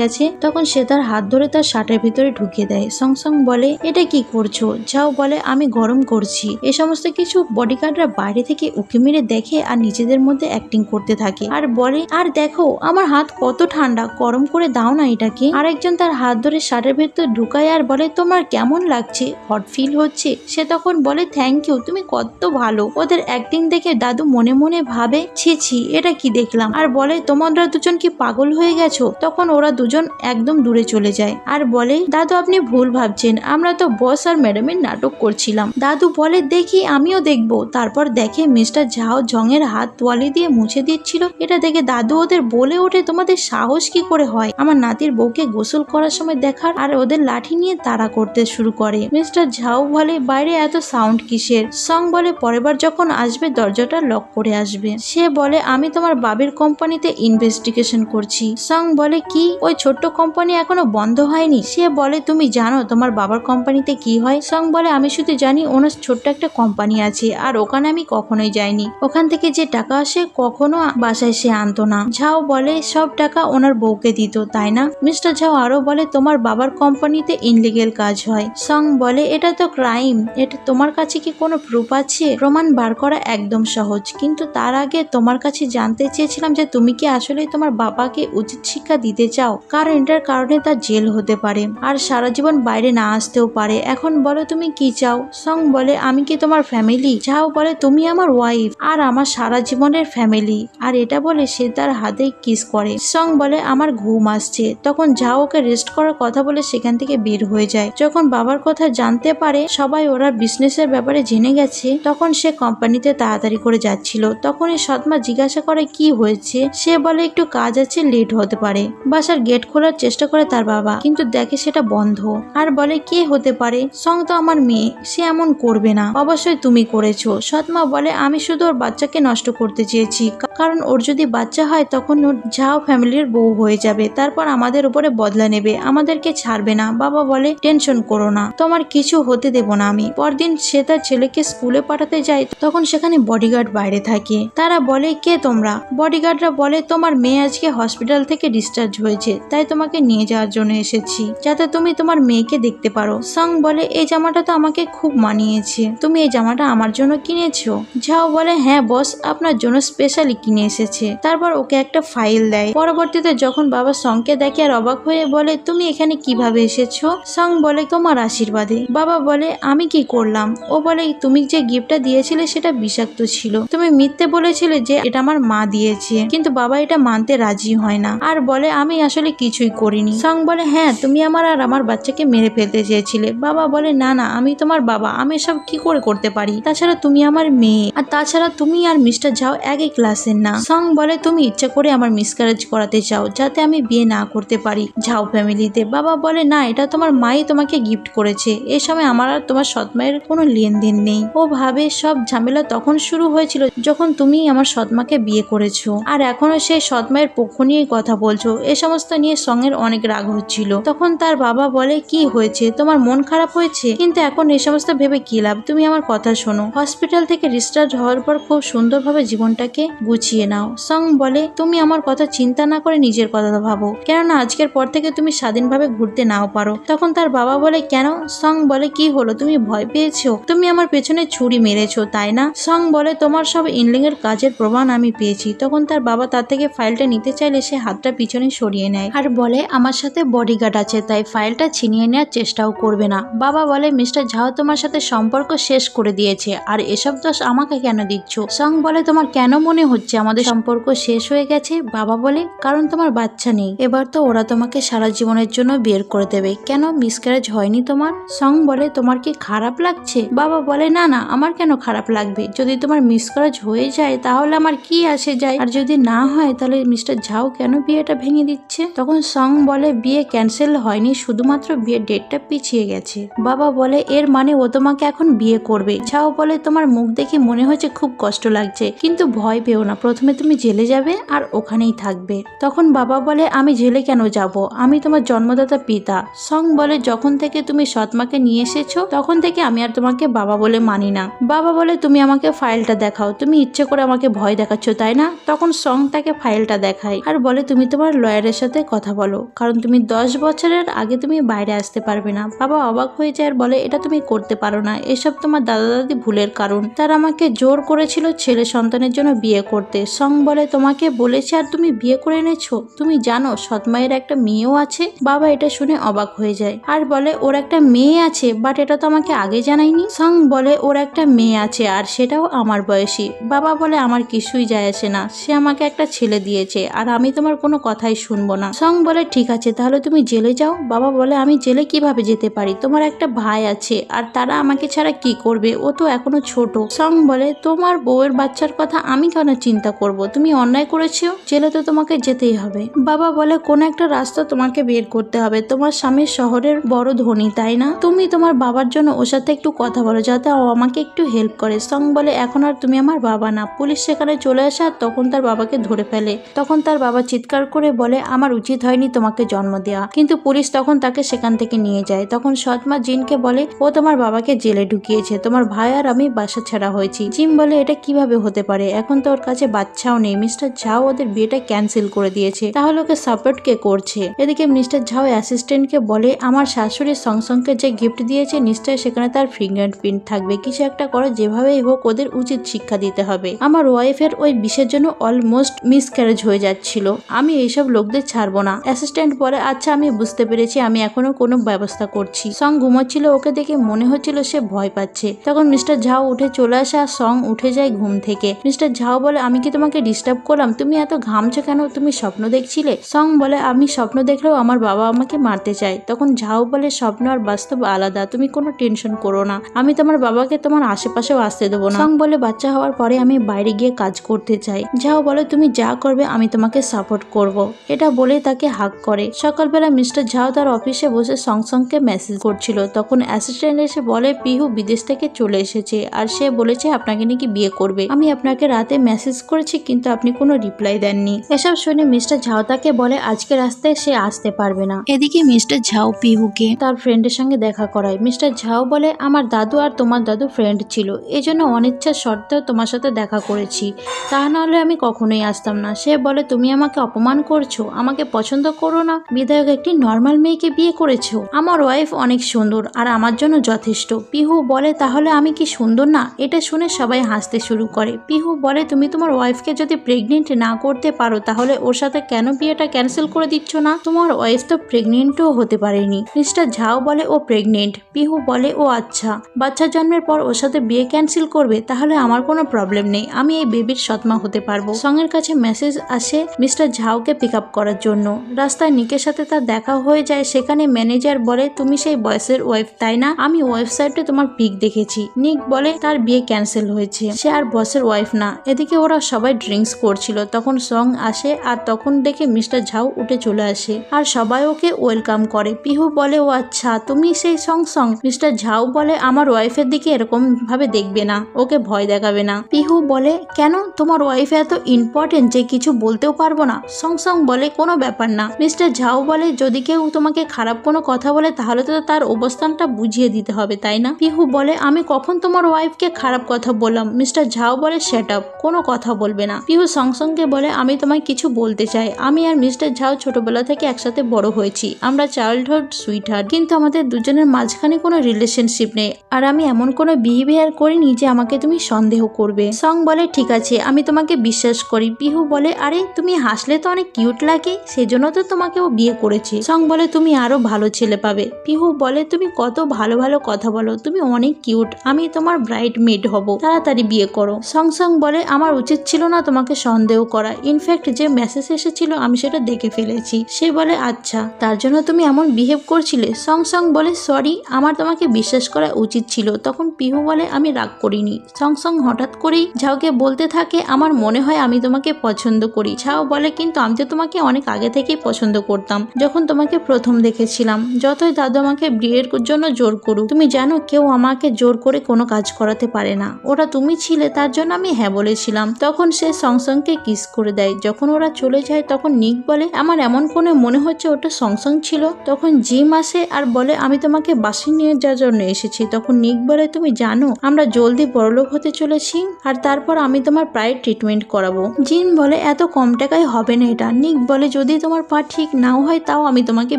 গেছে? তখন সে তার হাত ধরে তার শার্টের ভিতরে ঢুকিয়ে দেয়। সংসং বলে এটা কি করছো? ঝাও বলে আমি গরম করছি। এ সমস্ত কিছু বডিগার্ডরা বাইরে থেকে উকি মেরে দেখে আর নিজেদের মধ্যে অ্যাক্টিং করতে থাকে আর বলে আর দেখো আমার হাত কত ঠান্ডা, গরম করে দাও না এটাকে। আরেকজন তার হাত ধরে শার্টের ভেতর ঢুকায় আর বলে তোমার কেমন লাগছে, হট ফিল হচ্ছে? সে তখন বলে থ্যাংক ইউ, তুমি কত ভালো। ওদের অ্যাক্টিং দেখে দাদু মনে মনে ভাবে ছি ছি এটা কি দেখলাম, আর বলে তোমরা দুজন কি পাগল হয়ে গেছো? তখন ওরা দুজন একদম দূরে চলে যায় আর বলে দাদু আপনি ভুল ভাবছেন, আমরা তো বস আর ম্যাডামের নাটক করছিলাম। দাদু বলে দেখি আমিও দেখবো। তারপর দেখে মিস্টার ঝাও জংয়ের হাত তোয়ালে দিয়ে মুছে দিচ্ছিল। এটা দেখে দাদু ওদের বলে ওঠে তোমাদের সাহস কি করে হয় আমার নাতির বউকে গোসল করার সময় দেখার? আর ওদের লাঠি নিয়ে তাড়া করতে শুরু করে। মিস্টার ঝাও বলে বাইরে এত সাউন্ড কিসের? সং বলে পরের বার যখন আসবে দরজাটা লক করে আসবে। সে বলে আমি তোমার বাবির কোম্পানিতে ইনভেস্টিগেশন করছি। সং বলে কি ওই ছোট্ট কোম্পানি এখনো বন্ধ হয়নি? সে বলে তুমি জানো তোমার বাবার কোম্পানিতে কি হয়? সং বলে আমি শুধু জানি ওনার ছোট্ট একটা কোম্পানি আছে আর ওখানে আমি কখনোই যাইনি, ওখান থেকে যে টাকা আসে কখনো বাসায় সে আনতো না। ঝাও বলে সব টাকা ওনার বউকে দিত তাই না? মিস্টার ঝাও আরো বলে তোমার বাবার কোম্পানিতে ইনলিগেল কাজ হয়। সং বলে এটা তো ক্রাইম, এটা তোমার কাছে কি কোনো প্রুফ আছে? প্রমাণ বার করা একদম সহজ, কিন্তু তার আগে তোমার কাছে জানতে চেয়েছিলাম যে তুমি কি আসলে তোমার বাবাকে উচিত শিক্ষা দিতে চাও, কারণ এটার কারণে তার জেল হতে পারে। আর আর সারা জীবন বাইরে না আসতেও পারে। এখন বলো তুমি কি চাও? সং বলে আমি কি তোমার ফ্যামিলি? ঝাও বলে তুমি আমার ওয়াইফ আর আমার সারা জীবনের ফ্যামিলি। আর এটা বলে সে তার হাতে কিস করে। সং বলে আমার ঘুম আসছে। তখন ঝাও ওকে রেস্ট করার কথা বলে সেখান থেকে বের হয়ে যায়। যখন বাবার কথা জানতে পারে সবাই ওরা বিজনেসের ব্যাপারে জেনে গেছে, তখন সে কোম্পানিতে তাড়াতাড়ি করে যাচ্ছিল। তখনই সৎমা জিজ্ঞাসা করে কি হয়েছে। সে বলে একটু কাজ আছে, লেট হতে পারে। বাসার গেট খোলার চেষ্টা করে তার বাবা, কিন্তু দেখে সেটা বন্ধ। আর বলে কে হতে পারে? সং তো আমার মেয়ে, সে এমন করবে না। অবশ্যই তুমি করেছো। সৎমা বলে আমি শুধু ওর বাচ্চাকে নষ্ট করতে চেয়েছি, কারণ ওর যদি বাচ্চা হয় তখন ওর ঝাও ফ্যামিলির বউ হয়ে যাবে, তারপর আমাদের উপরে বদলা নেবে, আমাদেরকে ছাড়বে না। বাবা বলে টেনশন করো না, তোমার কিছু হতে দেব না আমি। পরদিন সে তার ছেলেকে স্কুলে পাঠাতে যায়, তখন সেখানে বডিগার্ড বাইরে থাকে। তারা বলে কে তোমরা? বডিগার্ডরা বলে তোমার মেয়ে আজকে হসপিটাল থেকে ডিসচার্জ হয়েছে, তাই তোমাকে নিয়ে যাওয়ার জন্য এসেছি, যাতে তুমি তোমার মেয়েকে দেখতে পারো। সং বলে এই জামাটা তো আমাকে খুব মানিয়েছে, তুমি এই জামাটা আমার জন্য কিনেছো? ঝাও বলে হ্যাঁ বস, আপনার জন্য স্পেশালি কিনে এসেছে। তারপর ওকে একটা ফাইল দেয়। পরবর্তীতে যখন বাবা সংকে দেখে আর অবাক হয়ে বলে তুমি এখানে কিভাবে এসেছো? সং বলে তোমার আশীর্বাদে। বাবা বলে আমি কি করলাম? ও বলে তুমি যে গিফটটা দিয়েছিলে সেটা বিষাক্ত ছিল, তুমি মিথ্যে বলেছিলে যে এটা আমার মা দিয়েছে, কিন্তু বাবা এটা মানতে রাজি হয় না আর বলে আমি আসলে কিছুই করিনি। সং বলে হ্যাঁ তুমি আমার আর আমার বাচ্চাকে মেরে ফেলতে চেয়েছিলে। বাবা বলে না না, আমি তোমার বাবা, আমি সব কি করে করতে পারি? তাছাড়া তুমি আমার মেয়ে, আর তাছাড়া তুমি আর মিস্টার ঝাও একই ক্লাসের না। সং বলে তুমি ইচ্ছা করে আমার মিসক্যারেজ করাতে চাও যাতে আমি বিয়ে না করতে পারি ঝাও ফ্যামিলিতে। বাবা বলে না, এটা তোমার মাই তোমাকে গিফট করেছে, এই সময় আমার আর তোমার সৎমায়ের কোনো লেনদেন নেই। ও ভাবে সব ঝামেলা তখন শুরু হয়েছিল যখন তুমি আমার সৎমাকে বিয়ে করেছো, আর এখনো সেই সৎমায়ের পক্ষ নিয়ে কথা বলছো। এ সমস্ত নিয়ে সঙ্গের অনেক রাগ হচ্ছিল। তখন তার বাবা বলে কি হয়েছে, তোমার মন খারাপ হয়েছে? কিন্তু এখন এই সমস্ত ভেবে কি লাভ, তুমি আমার কথা শোনো। হসপিটাল থেকে ডিসচার্জ হওয়ার পর খুব সুন্দরভাবে জীবনটাকে গুছিয়ে নাও। সং বলে তুমি আমার কথা চিন্তা না করে নিজের কথা ভাবো, কেননা আজকের পর থেকে তুমি স্বাধীনভাবে ঘুরতে নাও পারো। তখন তার বাবা বলে কেন? সং বলে কি হলো, তুমি ভয় পেয়েছো? তুমি আমার পেছনে ছুরি মেরেছো তাই না? সং বলে তোমার সব ইনলিং এর কাজের প্রমাণ আমি পেয়েছি। তখন তার বাবা তার থেকে ফাইলটা নিতে চাইলে সে হাতটা পিছনে সরিয়ে নেয় আর বলে আমার সাথে বডিগার্ড আছে, তাই ফাইলটা ছিনিয়ে নেওয়ার চেষ্টাও করবে না। বাবা বলে মিস্টার ঝাও তোমার সাথে সম্পর্ক শেষ করে দিয়েছে, আর এসব দোষ আমাকে কেন দিচ্ছ? সং বলে তোমার কেন মনে হচ্ছে আমাদের সম্পর্ক শেষ হয়ে গেছে? বাবা বলে কারণ তোমার বাচ্চা নেই, এবার তো ওরা তোমাকে সারা জীবনের জন্য বের করে দেবে। কেন মিসক্যারেজ হয়নি তোমার? সং বলে তোমার কি খারাপ লাগছে? বাবা বলে না না, আমার কেন খারাপ লাগবে? যদি তোমার মিসক্যারেজ হয়ে যায় তাহলে আমার কি আসে যায়, আর যদি না হয় তাহলে মিস্টার ঝাও কেন বিয়েটা ভেঙে দিচ্ছে? তখন সং বলে বিয়ে ক্যান্সেল হয়নি, শুধুমাত্র বিয়ের ডেটটা পিছিয়ে গেছে। বাবা বলে এর মানে ও তোমাকে এখন বিয়ে করবে। ঝাও বলে তোমার মুখ দেখে মনে হচ্ছে খুব কষ্ট লাগছে, কিন্তু ভয় পেও না, প্রথমে তুমি জেলে যাবে আর ওখানেই থাকবে। তখন বাবা বলে আমি জেলে কেন যাব, আমি তোমার জন্মদাতা পিতা। সং বলে যখন থেকে তুমি সৎমাকে নিয়ে এসেছো তখন থেকে আমি আর তোমাকে বাবা বলে মানি না। বাবা বলে তুমি আমাকে ফাইলটা দেখাও, তুমি ইচ্ছে করে আমাকে ভয় দেখাচ্ছ তাই না? তখন সং তাকে ফাইলটা দেখায় আর বলে তুমি তোমার লয়ারের সাথে কথা বলো, কারণ তুমি 10 বছরের আগে তুমি বাইরে আসতে পারবে না। বাবা অবাক হয়ে যায় আর বলে এটা তুমি করতে পারো না, এসব তোমার দাদা দাদি ভুলের কারণ, তারা আমাকে জোর করেছিল ছেলে সন্তানের জন্য বিয়ে করতে। সং বলে তোমাকে বলেছে আর তুমি বিয়ে করে এনেছো? তুমি জানো সৎমায়ের একটা মেয়েও আছে? বাবা এটা শুনে অবাক হয়ে যায় আর বলে ওর একটা মেয়ে আছে, বাট এটা তো আমাকে আগে জানায়নি। সং বলে ওর একটা মেয়ে আছে আর সেটাও আমার বয়সী। বাবা বলে আমার কিছুই যায় আসে না, সে আমাকে একটা ছেলে দিয়েছে আর আমি তোমার কোনো কথাই শুনবো না। সং বলে ঠিক আছে তাহলে তুমি জেলে যাও। বাবা বলে আমি জেলে কিভাবে যেতে পারি, তোমার একটা ভাই আছে আর তারা আমাকে ছাড়া কি করবে, ও তো এখনো ছোট। সং বলে তোমার বউয়ের বাচ্চার কথা আমি কেন চিন্তা করব, তুমি অন্যায় করেছো, জেলে তো তোমাকে যেতেই হবে। বাবা বলে কোন একটা রাস্তা তোমাকে বের করতে হবে, তোমার স্বামী শহরের বড় ধনী তাই না? তুমি তোমার বাবার জন্য ওর সাথে একটু কথা বলো যাতে ও আমাকে একটু হেল্প করে। সং বলে এখন আর তুমি আমার বাবা না। পুলিশ সেখানে চলে আসে আর তখন তার বাবাকে ধরে ফেলে। তখন তার বাবা চিৎকার করে বলে আমার উচিত হয়নি তোমাকে জন্ম দেওয়া, কিন্তু পুলিশ তখন তাকে সেখান থেকে নিয়ে যায়। তখন সৎমা জিনকে বলে ও তোমার বাবাকে জেলে ঢুকিয়েছে, তোমার ভাই আর আমি বাসা ছাড়া হয়েছি। জিম বলে এটা কিভাবে হতে পারে, এখন তো ওর কাছে বাচ্চাও নেই, মিস্টার ঝাও ওদের বিয়েটা ক্যান্সেল করে দিয়েছে, তাহলে ওকে সাপোর্ট কে করছে? এদিকে মিস্টার ঝাও অ্যাসিস্ট্যান্টকে বলে আমার শাশুড়ি সংসংকে যে গিফট দিয়েছে নিশ্চয়ই সেখানে তার ফিঙ্গারপ্রিন্ট থাকবে, কিছু একটা করো, যেভাবেই হোক ওদের উচিত শিক্ষা দিতে হবে। আমার ওয়াইফের ওই বিষের জন্য অলমোস্ট মিসক্যারেজ হয়ে যাচ্ছিল, আমি এইসব লোকদের ছাড়বো না। অ্যাসিস্ট্যান্ট বলে আচ্ছা আমি বুঝতে পেরেছি, আমি এখনো কোনো ব্যবস্থা করছি। সং ঘুমোচ্ছিল, ওকে দেখে মনে হচ্ছিল সে ভয় পাচ্ছে। তখন মিস্টার ঝাও উঠে চলে আসে আর সং উঠে যায় ঘুম থেকে। মিস্টার ঝাও বলে, আমি কি তোমাকে ডিস্টার্ব করলাম? তুমি এত ঘামছো কেন? তুমি স্বপ্ন দেখছিলে? সং বলে, আমি স্বপ্ন দেখলেও আমার বাবা আমাকে মারতে চায়। তখন ঝাও বলে, স্বপ্ন আর বাস্তব আলাদা, তুমি কোনো টেনশন করো না, আমি তোমার বাবাকে তোমার আশেপাশেও আসতে দেবো না। সং বলে, বাচ্চা হওয়ার পরে আমি বাইরে গিয়ে কাজ করতে চাই। ঝাও বলে, তুমি যা করবে আমি তোমাকে সাপোর্ট করব। এটা বলে তাকে হাগ করে। সকালবেলা মিস্টার ঝাও তার অফিসে বসে সংকে মেসেজ করছিল। তখন অ্যাসিস্ট্যান্ট এসে বলে, পিহু বিদেশ থেকে চলে এসেছে আর সে বলেছে আপনাকে নাকি বিয়ে করবে। আমি আপনাকে রাতে মেসেজ করেছি কিন্তু আপনি কোনো রিপ্লাই দেননি। এসব শুনে মিস্টার ঝাও তাকে বলে আজকে রাস্তায় সে আসতে পারবে না। এদিকে মিস্টার ঝাও পিহুকে তার ফ্রেন্ডের সঙ্গে দেখা করায়। মিস্টার ঝাও বলে, আমার দাদু আর তোমার দাদু ফ্রেন্ড ছিল, এজন্য অনিচ্ছা সত্ত্বেও তোমার সাথে দেখা করেছি, তা নাহলে আমি কখনোই আসতাম না। সে বলে, তুমি আমাকে অপমান করছো, আমাকে পছন্দ করো না, বিধায়ক একটি নর্মাল মেয়েকে বিয়ে করেছো। আমার ওয়াইফ অনেক সুন্দর আর আমার জন্য যথেষ্ট। পিহু বলে, তাহলে আমি কি সুন্দর না? এটা শুনে সবাই হাসতে শুরু করে। পিহু বলে, তুমি তোমার ওয়াইফকে যদি প্রেগনেন্ট না করতে পারো তাহলে ওর সাথে কেন বিয়েটা ক্যান্সেল করে দিচ্ছ না? তোমার ওয়াইফ তো প্রেগনেন্টও হতে পারেনি। মিস্টার ঝাও বলে, ও প্রেগনেন্ট। পিহু বলে, ও আচ্ছা, বাচ্চা জন্মের পর ওর সাথে বিয়ে ক্যান্সেল করবে? তাহলে আমার কোনো প্রবলেম নেই, আমি এই বেবির সৎমা হতে পারবো। সঙ্গের কাছে মেসেজ আসে মিস্টার ঝাওকে পিক আপ করার জন্য। রাস্তায় নিকের সাথে তার দেখা হয়ে যায়। সেখানে ম্যানেজার বলে, তুমি সেই বয়সের ওয়াইফ তাই না? আমি ওয়েবসাইটে তোমার পিক দেখেছি। নিক বলে, তার বিয়ে ক্যান্সেল হয়েছে, সে আর বসের ওয়াইফ না। এদিকে ওরা সবাই ড্রিঙ্কস করছিল। তখন সং আসে আর তখন দেখে মিস্টার ঝাও উঠে চলে আসে আর সবাই ওকে ওয়েলকাম করে। পিহু বলে, ও আচ্ছা, তুমি সেই সং। মিস্টার ঝাও বলে, আমার ওয়াইফের দিকে এরকম ভাবে দেখবে না, ওকে ভয় দেখাবে না। পিহু বলে, কেন? তোমার ওয়াইফ এত ইম্পর্টেন্ট যে কিছু বলতেও পারবো না? সং বলে, কোনো ব্যাপার না। মিস্টার ঝাও বলে, যদি কেউ তোমাকে খারাপ কোনো কথা বলে তাহলে তো তার অবস্থানটা বুঝিয়ে দিতে হবে, তাই না? পিহু বলে, আমি কখন তোমার ওয়াইফকে খারাপ কথা বললাম? মিস্টার ঝাও বলে, সেট আপ, কোনো কথা বলবে না। পিহু সংকে বলে, আমি তোমায় কিছু বলতে চাই। আমি আর মিস্টার ঝাও ছোটবেলা থেকে একসাথে বড় হয়েছি, আমরা চাইল্ডহুড সুইটহার্ট, কিন্তু আমাদের দুজনের মাঝখানে কোনো রিলেশনশিপ নেই আর আমি এমন কোনো বিহেভিয়ার করিনি যে আমাকে তুমি সন্দেহ করবে। সং বলে, ঠিক আছে, আমি তোমাকে বিশ্বাস করি। পিহু বলে, আরে তুমি হাসলে তো অনেক কিউট লাগে, সেজন্য তো তোমাকে ও বিয়ে করেছে। সং বলে, তুমি আরো ভালো ছেলে পাবে। পিহু বলে, তুমি কত ভালো ভালো কথা বলো, তুমি অনেক কিউট, আমি তোমার ব্রাইড মেড হব, তাড়াতাড়ি বিয়ে করো। সং বলে, আমার উচিত ছিল না তোমাকে সন্দেহ করা, ইনফ্যাক্ট যে মেসেজ এসেছিল আমি সেটা দেখে ফেলেছি। সে বলে, আচ্ছা, তার জন্য তুমি এমন বিহেভ করছিলে? সং বলে, সরি, আমার তোমাকে বিশ্বাস করা উচিত ছিল। তখন পিহু বলে, আমি রাগ করিনি। সং হঠাৎ করেই ঝাওকে বলতে থাকে, আমার মনে হয় আমি তোমাকে পছন্দ করি। ঝাও বলে, কিন্তু আমি তো তোমাকে অনেক আগে থেকেই পছন্দ করতাম, যখন তোমাকে প্রথম দেখেছিলাম। যতই দাদু আমাকে বিয়ের জন্য জোর করুক, তুমি জানো কেউ আমাকে জোর করে কোনো কাজ করাতে পারে না, ওরা তুমি ছিলে, তার জন্য আমি হ্যাঁ বলেছিলাম। তখন সে সংকে কিস করে দেয়। যখন ওরা চলে যায় তখন নিক বলে, আমার এমন কোনো মনে হচ্ছে ওটা সং ছিল। তখন জিম আসে আর বলে, আমি তোমাকে বাসে নিয়ে যাওয়ার জন্য এসেছি। তখন নিক বলে, তুমি জানো আমরা জলদি বড়লোক হতে চলেছি আর তারপর আমি তোমার পায়ের ট্রিটমেন্ট করাবো। জিম বলে, এত কম টাকায় হবে না এটা। নিক বলে, যদি তোমার পা ঠিক নাও হয় তাও আমি তোমাকে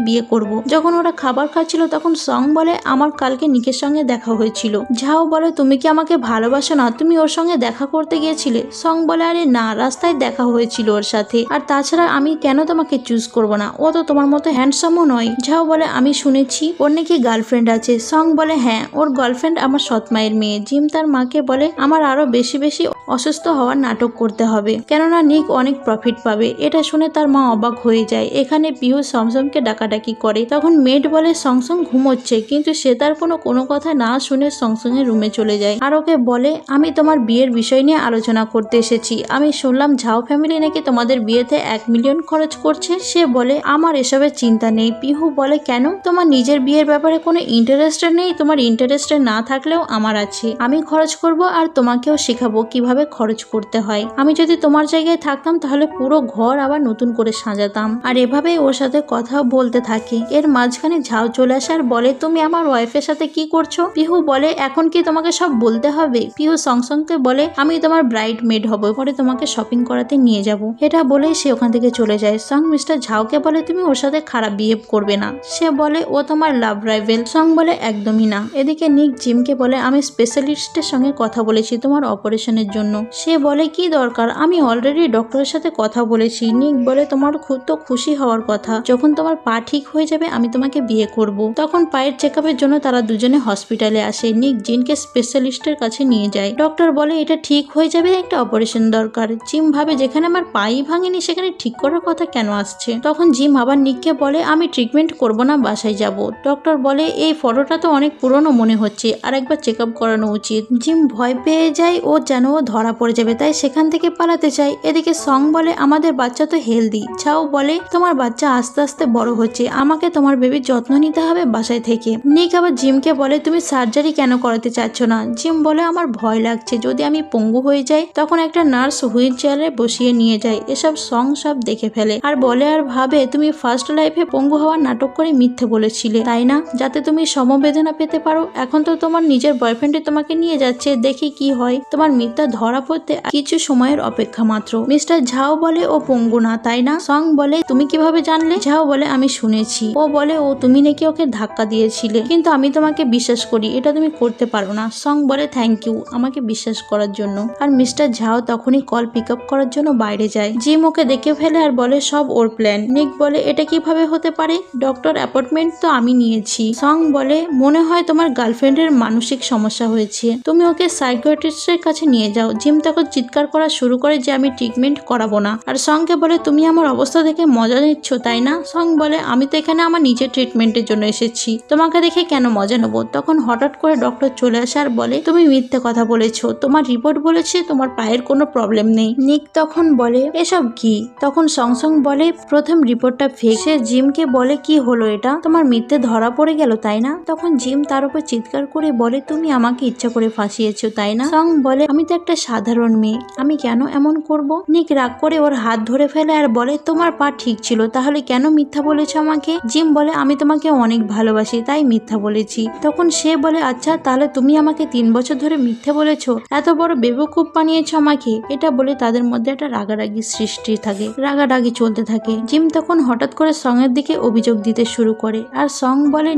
বিয়ে করব। যখন ওরা খাবার খাচ্ছিল তখন সং বলে, আমার কালকে নিকের সঙ্গে দেখা হয়েছিল। ঝাও বলে, তুমি কি আমাকে ভালোবাসো না? তুমি ওর সঙ্গে দেখা করতে গিয়েছিলে? সং বলে, আরে না, রাস্তায় দেখা হয়েছিল ওর সাথে, আর তাছাড়া আমি কেন তোমাকে চুজ করব না, ও তো তোমার মতো হ্যান্ডসামও নয়। ঝাও বলে, আমি শুনেছি ওর নাকি গার্লফ্রেন্ড আছে। সং বলে, হ্যাঁ, ওর গার্লফ্রেন্ড আমার সৎ মায়ের মেয়ে। জিম তার মাকে বলে, আমার আরো বেশি বেশি অসুস্থ হওয়ার নাটক করতে হবে, কেননা নিক অনেক প্রফিট পাবে। এটা শুনে তার মা অবাক হয়ে যায়। এখানে পিহু সমকে ডাকাডাকি করে। তখন মেড বলে, সং ঘুমোচ্ছে, কিন্তু সে তার কোনো কথা না শুনে সং এর রুমে চলে যায় আর ওকে বলে, আমি তোমার বিয়ের বিষয় নিয়ে আলোচনা করতে এসেছি। আমি শুনলাম ঝাও ফ্যামিলি নাকি তোমাদের বিয়েতে 1 মিলিয়ন খরচ করছে। সে বলে, আমার এসবের চিন্তা নেই। পিহু বলে, কেন? তোমার নিজের বিয়ের ব্যাপারে কোনো ইন্টারেস্টেড নেই? তোমার ইন্টারেস্টেড না থাকলেও আমার আছে, আমি খরচ করব আর তোমাকেও শেখাবো কিভাবে খরচ করতে হয়। আমি যদি তোমার জায়গায় থাকতাম তাহলে পুরো ঘর আবার নতুন করে সাজাতাম। আর এভাবেই ওর সাথে কথা বলতে থাকে। এর মাঝখানে ঝাও চলে আসে আর বলে, তুমি আমার ওয়াইফের সাথে কি করছো? পিহু বলে, এখন কি তোমাকে সব বলতে হবে? পিহু সংকে বলে, আমি তোমার ব্রাইড মেড হব, পরে তোমাকে শপিং করাতে নিয়ে যাব। এটা বলেই সে ওখান থেকে চলে যায়। সং মিস্টার ঝাওকে বলে, তুমি ওর সাথে খারাপ বিহেভ করবে না। সে বলে, ও তোমার লাভ রাইভেল। সং বলে, একদমই না। এদিকে নিক জিমকে বলে, আমি স্পেশালিস্টের সঙ্গে কথা বলেছি তোমার অপারেশনের জন্য। সে বলে, কি দরকার? আমি অলরেডি ডক্টরের সাথে কথা বলেছি। নিক বলে, তোমার খুব তো খুশি হওয়ার কথা, যখন তোমার পা ঠিক হয়ে যাবে আমি তোমাকে বিয়ে করব। তখন পায়ের চেকআপের জন্য তারা দুজনে হসপিটালে আসে। নিক জিনকে স্পেশালিস্টের কাছে নিয়ে যায়। ডক্টর বলে এটা ঠিক হয়ে যাবে, একটা অপারেশন দরকার। জিম ভাবে যেখানে আমার পাই ভাঙেনি সেখানে ঠিক করার কথা কেন আসছে। তখন জিম আবার নিককে বলে আমি ট্রিটমেন্ট করব না, বাসায় যাব। ডক্টর বলে এই ফটোটা তো অনেক পুরনো মনে হচ্ছে, আর একবার চেক আপ করানো উচিত। জিম ভয় পেয়ে যায় ও যেন ও ধরা পড়ে যাবে, তাই সেখান থেকে পালাতে চায়। এদিকে সং বলে আমাদের বাচ্চা তো হেলদি। ঝাও বলে তোমার বাচ্চা আস্তে আস্তে বড় হচ্ছে, আমাকে তোমার বেবির যত্ন নিতে হবে বাসায় থেকে। নিক আবার জিমকে বলে তুমি সার্জারি কেন করাতে চাচ্ছ না। জিম বলে আমার ভয় লাগছে, যদি আমি পঙ্গু হয়ে যাই তখন একটা নার্স হুইল চেয়ারে বসিয়ে নিয়ে যায়। এসব সং সব দেখে ফেলে আর বলে আর ভাবে তুমি ফার্স্ট লাইফে পঙ্গু হওয়ার নাটক করে মিথ্যে বলেছিলে তাই না, যাতে তুমি সমবেদনা পেতে পারো। এখন তো তোমার নিজের বয়ফ্রেন্ডে তোমাকে নিয়ে যাচ্ছে, দেখি কি হয়। তোমার মিথ্যা ধরা পড়তে কিছু সময়ের অপেক্ষা মাত্র। মিস্টার ঝাও বলে ও পঙ্গু না তাই না। সং বলে তুমি কিভাবে জানলে। ঝাও বলে আমি শুনেছি। ও বলে ও তুমি নাকি ওকে ধাক্কা দিয়েছিলে, কিন্তু আমি তোমাকে বিশ্বাস করি, এটা তুমি করতে পারো না। সং বলে থ্যাংক ইউ আমাকে বিশ্বাস করার জন্য। আর মিস্টার ঝাও তখনই কল পিক আপ করার জন্য বাইরে যায়। জিম ওকে দেখে ফেলে আর বলে সব ওর প্ল্যান। নিক বলে এটা কিভাবে হতে পারে, ডক্টর অ্যাপয়েন্টমেন্ট তো আমি নিয়েছি। সং বলে মনে হয় তোমার গার্লফ্রেন্ডের মানসিক সমস্যা হয়েছে, তুমি ওকে সাইকিয়াট্রিস্টের কাছে নিয়ে যাও। জিম তখন চিৎকার করা শুরু করে যে আমি ট্রিটমেন্ট করাবো না। আর সংকে বলে তুমি আমার অবস্থা দেখে মজা নিচ্ছ তাই না। সং বলে আমি তো এখানে আমার নিজের ট্রিটমেন্টের জন্য এসেছি, তোমাকে দেখে কেন মজা নেবো। তখন হঠাৎ করে ডক্টর চলে আসে আর বলে তুমি মিথ্যে কথা বলেছো, তোমার রিপোর্ট বলেছে তোমার পায়ের কোনো প্রবলেম নেই। নিক তখন বলে এসব কি। তখন সং বলে প্রথম রিপোর্টটা ফেক। সে জিমকে বলে কি হলো এটা, তোমার মিথ্যে ধরা পড়ে গেল তাই না। তখন জিম তার উপর চিৎকার করে বলে তুমি আমাকে ইচ্ছা করে ফাঁসিয়েছো তাই না। সং বলে আমি তো একটা সাধারণ মেয়ে, আমি কেন এমন করব। নিক রাগ করে ওর হাত ধরে ফেলে আর বলে তোমার পা ঠিক ছিল, তাহলে কেন মিথ্যা বলেছো আমাকে। জিম বলে আমি তোমাকে অনেক ভালোবাসি তাই মিথ্যা বলেছি। তখন সে বলে আচ্ছা তাহলে তুমি আমাকে 3 বছর ধরে মিথ্যে বলেছো, এত বড় বেবকুফ বানিয়েছো আমাকে। এটা বলে তাদের মধ্যে একটা রাগারাগি সৃষ্টি থাকে, রাগারাগি চলতে থাকে। জিম তখন হঠাৎ করে সং এর দিকে অভিযোগ দিতে শুরু করে আর সং বলে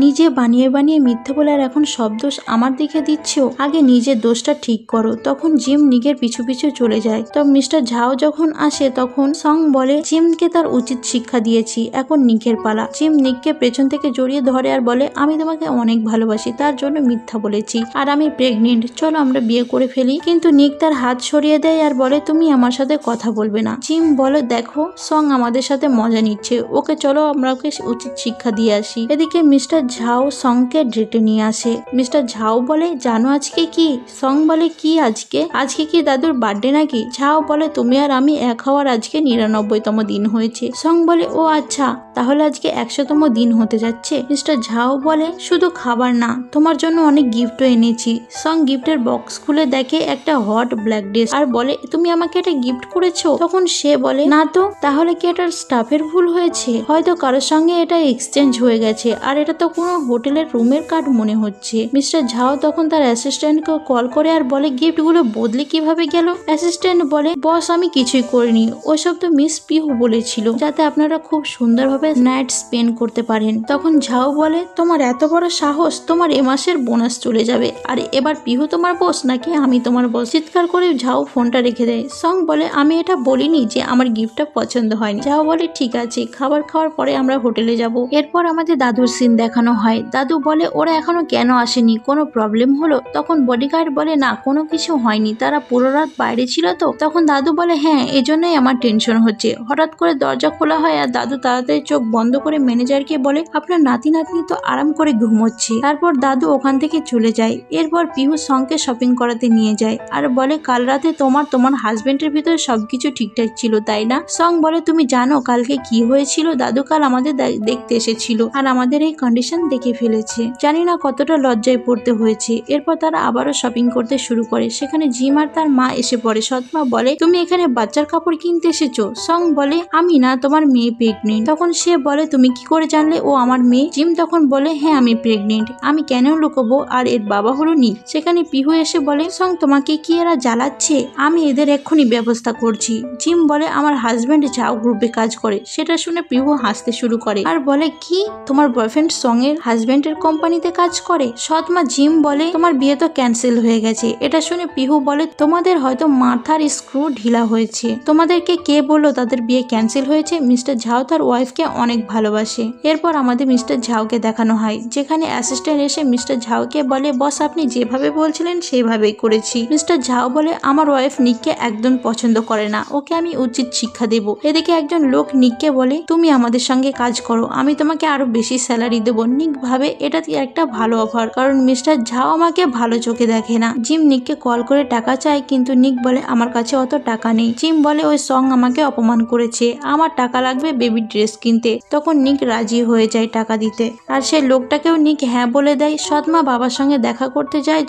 নিজে বানিয়ে বানিয়ে মিথ্যে বলে আর এখন সব দোষ আমার দিকে দিচ্ছ, আগে নিজের দোষটা ঠিক করো। তখন জিম নিকের পিছু পিছু চলে যায়। তো মিস্টার ঝাও যখন আসে তখন সং বলে জিমকে তার উচিত শিক্ষা দিয়েছি, এখন নিকের পালা। জিম নিককে পেছন থেকে জড়িয়ে ধরে আর বলে আমি তোমাকে অনেক ভালোবাসি, তার জন্য মিথ্যা বলেছি, আর আমি প্রেগনেন্ট, চলো আমরা বিয়ে করে ফেলি। কিন্তু নিক তার হাত সরিয়ে দেয় আর বলে তুমি আমার সাথে কথা বলবে না। জিম বলে দেখো সং আমাদের সাথে মজা নিচ্ছে, ওকে চলো আমরা ওকে উচিত শিক্ষা দিয়ে আসি। এদিকে মিস্টার ঝাও সংকে ডেটে নিয়ে আসে। মিস্টার ঝাও বলে জানো আজকে কি। সং বলে কি আজকে কি দাদুর বার্থডে নাকি। ঝাও বলে তুমি আর আমি এক হওয়ার আজকে 99তম দিন হয়েছে। সং বলে ও আচ্ছা তাহলে আজকে 100তম দিন হতে যাচ্ছে। মিস্টার ঝাও বলে শুধু খাবার না, তোমার জন্য অনেক গিফটও এনেছি। সং গিফটের বক্স খুলে দেখে একটা হট ব্ল্যাক ড্রেস আর বলে তুমি আমাকে এটা গিফট করেছো। তখন সে বলে না তো, তাহলে কি এটা স্টাফের ভুল হয়েছে, হয়তো কারোর সঙ্গে এটা এক্সচেঞ্জ হয়ে গেছে, আর এটা তো কোনো হোটেলের রুমের কার্ড মনে হচ্ছে। মিস্টার ঝাও তখন তার অ্যাসিস্ট্যান্টকে কল করে আর বলে গিফট গুলো বদলে কিভাবে গেল। অ্যাসিস্ট্যান্ট বলে বস আমি কিছুই করিনি, ওইসব তো মিস পিহু বলেছিল যাতে আপনারা খুব সুন্দরভাবে নাইট স্পেন্ড করতে পারেন। তখন ঝাও বলে তোমার এত বড় সাহস, তোমার এ মাসের বোনাস চলে যাবে, আর এবার পিহু তোমার বস নাকি আমি তোমার বস। চিৎকার করে ঝাও ফোনটা রেখে দেয়। সং বলে আমি এটা বলিনি যে আমার গিফটটা পছন্দ হয়নি। ঝাও বলে ঠিক আছে, খাবার খাওয়ার পরে আমরা হোটেলে যাব। এরপর আমাদের দাদুর সিন দেখানো হয়। দাদু বলে ওরা এখনো কেন আসেনি, কোনো প্রবলেম হলো। তখন বডিগার্ড বলে না কোনো কিছু হয়নি, তারা পুরো রাত বাইরে ছিল তো। তখন দাদু বলে হ্যাঁ এজন্যই আমার টেনশন হচ্ছে। হঠাৎ করে দরজা খোলা হয় আর দাদু তাড়াতাড়ি চোখ বন্ধ করে ম্যানেজারকে বলে আপনার নাতি নাতনি তো আরাম করে ঘুমোচ্ছে। তারপর দাদু ওখান থেকে চলে যায়। এরপর পিহু সংকে শপিং করাতে নিয়ে যায় আর বলে কাল রাতে তোমার হাজবেন্ডের ভিতরে সবকিছু ঠিকঠাক ছিল তাই না। সং বলে তুমি জানো কালকে কি হয়েছিল, দাদু কাল আমাদের দেখতে এসেছিল আর আমাদের এই কন্ডিশন দেখে ফেলেছে, জানি না কতটা লজ্জায় পড়তে হয়েছে। এরপর তারা আবারও শপিং করতে শুরু করে। সেখানে জিম আর তার মা এসে পড়ে। সৎমা বলে তুমি এখানে বাচ্চার কাপড় কিনতে এসেছো। সং বলে আমি না, তোমার মেয়ে প্রেগনেন্ট। তখন সে বলে তুমি কি করে জানলে ও আমার মেয়ে। জিম তখন বলে হ্যাঁ আমি প্রেগনেন্ট, আমি কেন লুকোবো, আর এর বাবা হলো নিক। সেখানে পিহু এসে বলে সং তোমাকে কি এরা জ্বালাচ্ছে, আমি এদের এক্ষুনি ব্যবস্থা করছি। জিম বলে আমার হাজবেন্ড ঝাও গ্রুপে কাজ করে। সেটা শুনে পিহু হাসতে শুরু করে আর বলে কি তোমার বয়ফ্রেন্ড সং এর হাজবেন্ডের কোম্পানিতে কাজ করে। সৎমা জিম বলে তোমার বিয়ে তো ক্যান্সেল হয়ে গেছে। এটা শুনে পিহু বলে তোমাদের হয়তো মাথার স্ক্রু ঢিলা হয়েছে, তোমাদেরকে কে বললো তাদের বিয়ে ক্যান্সেল হয়েছে। মিস্টার ঝাও তার ওয়াইফকে অনেক ভালোবাসে। এরপর আমাদের মিস্টার ঝাওকে দেখানো হয়, যেখানে অ্যাসিস্ট্যান্ট এসে মিস্টার ঝাওকে বলে, বস আপনি যেভাবে বলছিলেন সেইভাবেই করেছি। মিস্টার ঝাও বলে, আমার ওয়াইফ নিককে একদম পছন্দ করে না, ওকে আমি উচিত শিক্ষা দেব। এদিকে একজন লোক নিককে বলে, তুমি আমাদের সঙ্গে কাজ করো, আমি তোমাকে আরো বেশি স্যালারি দেবো। নিক ভাবে এটা একটা ভালো অফার, কারণ মিস্টার ঝাও আমাকে ভালো চোখে দেখে না। জিম নিককে কল করে টাকা চায়, কিন্তু নিক বলে আমার কাছে অত টাকা নেই। জিম বলে ওই সং আমাকে অপমান করেছে, আমার টাকা লাগবে বেবি ড্রেস কিনতে। তখন নিক রাজি হয়ে যায় টাকা দিতে, আর সেই লোকটাকেও নিক হ্যাঁ বলে দেয়। সৎমা বাবার সঙ্গে দেখা করতে যায়